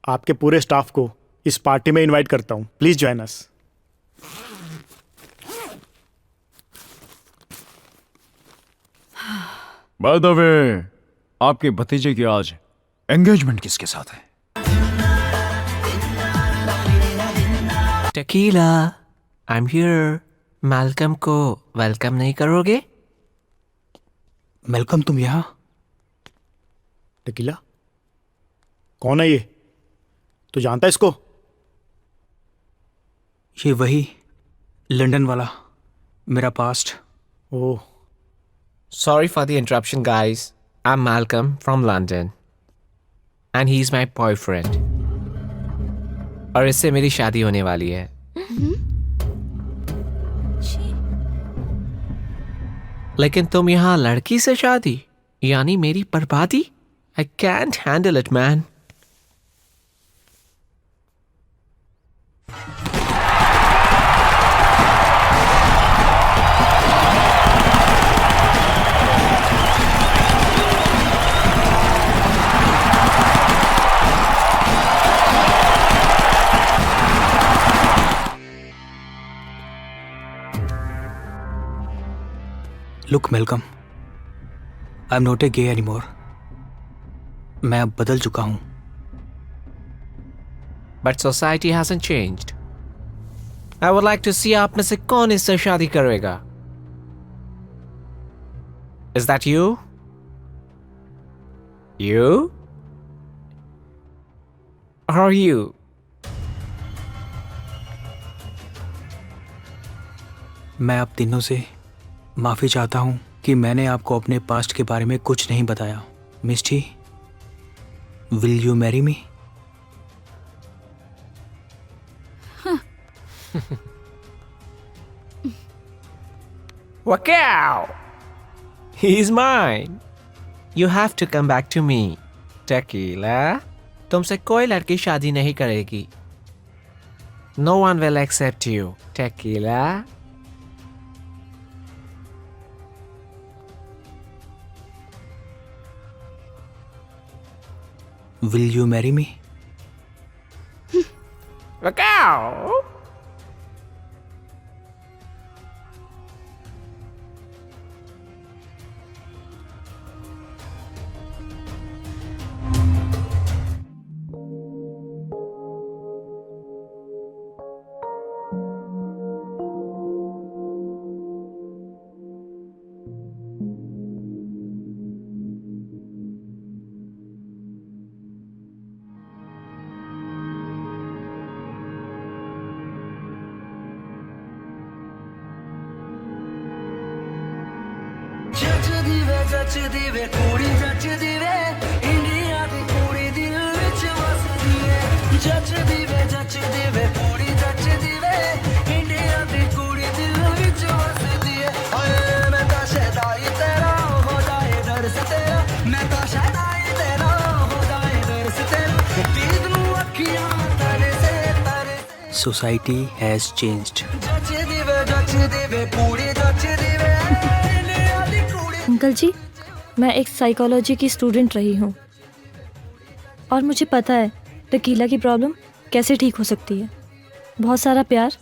आपके पूरे स्टाफ को इस पार्टी में इनवाइट करता हूँ। Please join us. Bye the वे, आपके भतीजे की आज एंगेजमेंट किसके साथ है? Tequila, I am here. Malcolm को वेलकम नहीं करोगे? मेलकम, तुम यहाँ? टेकीला, कौन है ये? तू जानता है इसको? ये वही लंदन वाला, मेरा past. Oh, Sorry for the interruption, guys. I'm Malcolm from London. And he's my boyfriend. और इससे मेरी शादी होने वाली है। लेकिन तुम यहाँ लड़की से शादी, यानी मेरी बर्बादी? I can't handle it, man. Look Malcolm, I am not a gay anymore. मैं अब बदल चुका हूं। But society hasn't changed. I would like to see आप में से कौन इससे शादी करेगा? Is that you? You? Or you? मैं आप तीनों से माफ़ी चाहता हूँ कि मैंने आपको अपने पास्ट के बारे में कुछ नहीं बताया। Mishti, will you marry me? Wow! He's mine. You have to come back to me. Tequila. तुमसे कोई लड़की शादी नहीं करेगी. No one will accept you. Tequila. Will you marry me? Look out! ਜੱਚਦੀ ਵੇ ਕੁੜੀ ਜੱਚਦੀ ਵੇ ਇੰਡੀਆ ਦੀ ਕੁੜੀ ਦਿਲ ਵਿੱਚ ਵਸਦੀ ਏ ਜੱਚਦੀ ਵੇ ਕੁੜੀ ਜੱਚਦੀ ਵੇ ਇੰਡੀਆ ਦੀ ਕੁੜੀ ਦਿਲ ਵਿੱਚ ਵਸਦੀ ਏ ਓਏ ਮੈਂ ਤਾਂ ਸ਼ੈਦਾਈ ਤੇਰਾ ਹੋ ਜਾਏ ਦਰਸ ਤੇਰਾ ਮੈਂ ਤਾਂ ਸ਼ੈਦਾਈ ਤੇਰਾ ਹੋ ਜਾਏ ਦਰਸ ਤੇਰਾ ਦੀਦ ਨੂੰ ਅੱਖੀਆਂ ਤਰੇ ਸੇ ਤਰੇ Society has changed. ਜੱਚਦੀ ਵੇ ਕੁੜੀ ਜੱਚਦੀ ਵੇ अंकल जी, मैं एक साइकोलॉजी की स्टूडेंट रही हूँ और मुझे पता है टकीला की प्रॉब्लम कैसे ठीक हो सकती है। बहुत सारा प्यार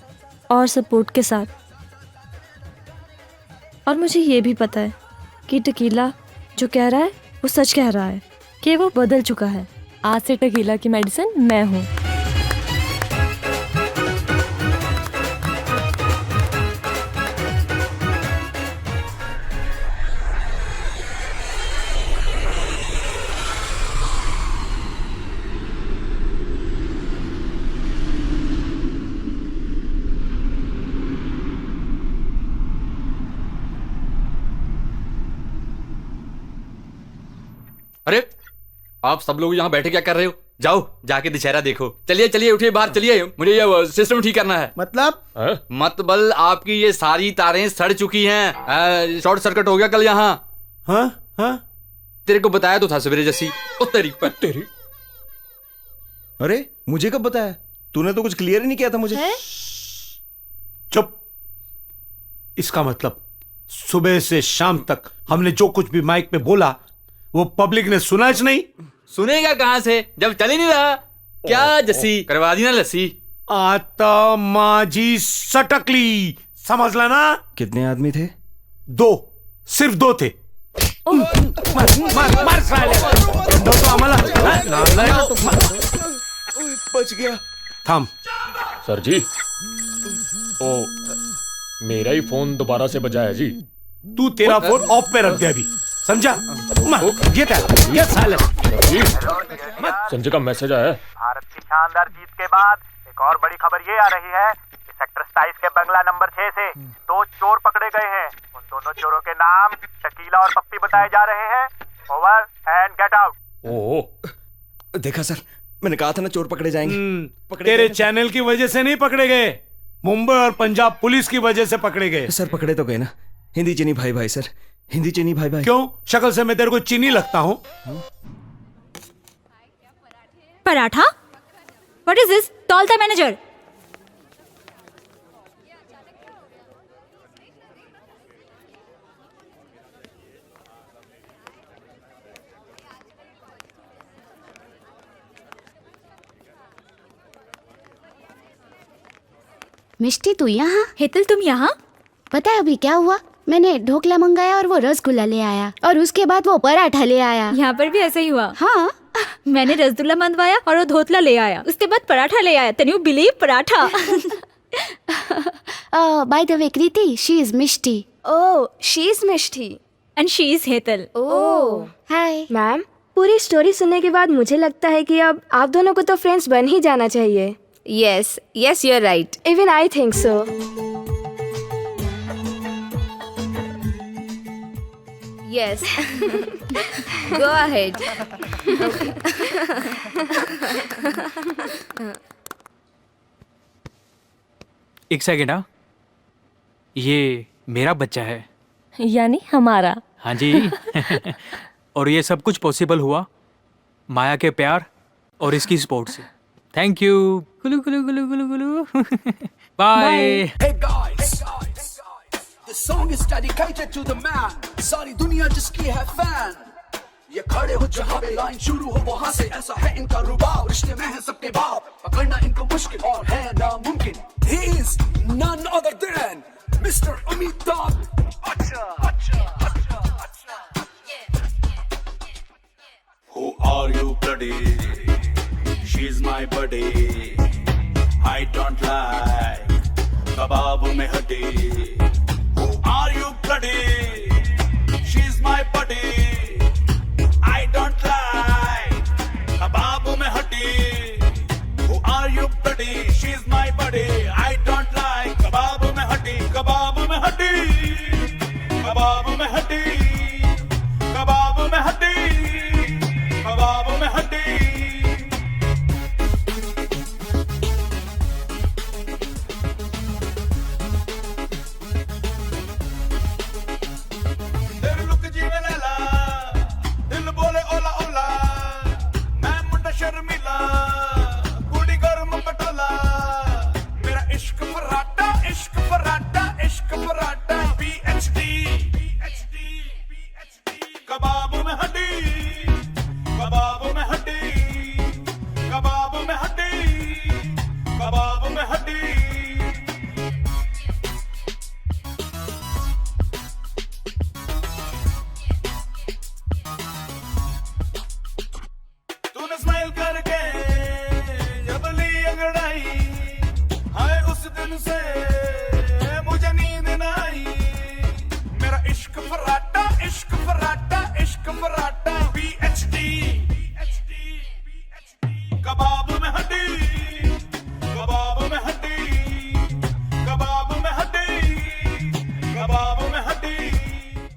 और सपोर्ट के साथ। और मुझे ये भी पता है कि टकीला जो कह रहा है वो सच कह रहा है कि वो बदल चुका है। आज से टकीला की मेडिसिन मैं हूँ। अरे आप सब लोग यहाँ बैठे क्या कर रहे हो? जाओ जाके दशहरा देखो। चलिए चलिए उठिए बाहर चलिए, मुझे ये सिस्टम ठीक करना है। मतलब आपकी ये सारी तारें सड़ चुकी हैं। शॉर्ट सर्किट हो गया कल यहाँ। हाँ तेरे को बताया तो था सवेरे जैसी। ओ तेरी अरे मुझे कब बताया? तूने तो कुछ क्लियर ही नहीं किया था मुझे। चुप। इसका मतलब सुबह से शाम तक हमने जो कुछ भी माइक पे बोला वो पब्लिक ने सुना ही नहीं। सुनेगा कहां से जब चल ही नहीं रहा। क्या जस्सी करवा दी ना लस्सी। आता माजी सटकली, समझ लेना। कितने आदमी थे? 2, सिर्फ 2 थे। मार साले। दो तो आम्हाला बच गया। थाम। सर जी, ओ मेरा ही फोन दोबारा से बजा है जी। तू तेरा फोन ऑफ पे रख दे अभी, समझा? ये साले। संजय का मैसेज आया है। भारत की शानदार जीत के बाद एक और बड़ी खबर ये आ रही है कि सेक्टर 27 के बंगला नंबर 6 से 2 चोर पकड़े गए हैं। उन दोनों चोरों के नाम शकीला और पप्पी बताए जा रहे हैं। Over and get out. Oh देखा सर, मैंने कहा था ना चोर पकड़े जाएंगे। तेरे चैनल की वजह से नहीं पकड़े गए, मुंबई और पंजाब पुलिस की वजह से पकड़े गए। सर पकड़े तो गए ना। हिंदी चीनी भाई भाई सर, हिंदी चीनी भाई भाई। क्यों? शक्ल से मैं तेरे को चीनी लगता हूँ? पराठा? What is this? तौलता मैनेजर। मिष्टी तू यहाँ? हेतल तुम यहाँ? पता है अभी क्या हुआ? मैंने ढोकला मंगाया और वो रसगुल्ला ले आया और उसके बाद वो पराठा ले आया। यहाँ पर भी ऐसा ही हुआ। हाँ मैंने रसगुल्ला मंगवाया और वो धोतला ले आया, उसके बाद पराठा ले आया। Can you believe? Paratha. Bye the way Kriti, she is Mishti. Oh, she is Mishti and she is Hetal. Oh hi ma'am, पूरी स्टोरी सुनने के बाद मुझे लगता है कि अब आप दोनों को तो फ्रेंड्स बन ही जाना चाहिए। Yes you are right. Even I think so. Yes. Go ahead. एक सेकेंड। हाँ, ये मेरा बच्चा है। यानी हमारा। हाँ जी। और ये सब कुछ पॉसिबल हुआ माया के प्यार और इसकी सपोर्ट से। Thank you. Gulu Gulu Gulu Gulu Gulu. Bye. Hey guys, this song is dedicated to the man. सारी दुनिया जिसकी है फैन। ये खड़े हो जहाँ पे लाइन शुरू हो वहाँ से, ऐसा है इनका रुबाब, रिश्ते में है सबके बाप, पकड़ना इनको मुश्किल और है नामुमकिन। He is none other than Mr. Amitabh Bachchan. Who are you, bloody? She's my buddy. I don't like kebab mein hatti. Who are you, bloody? She's my buddy. I don't like kebab mein hatti. Who are you, buddy? She's my buddy. I don't like kebab mein hatti. Kebab mein hatti. Kebab mein hatti.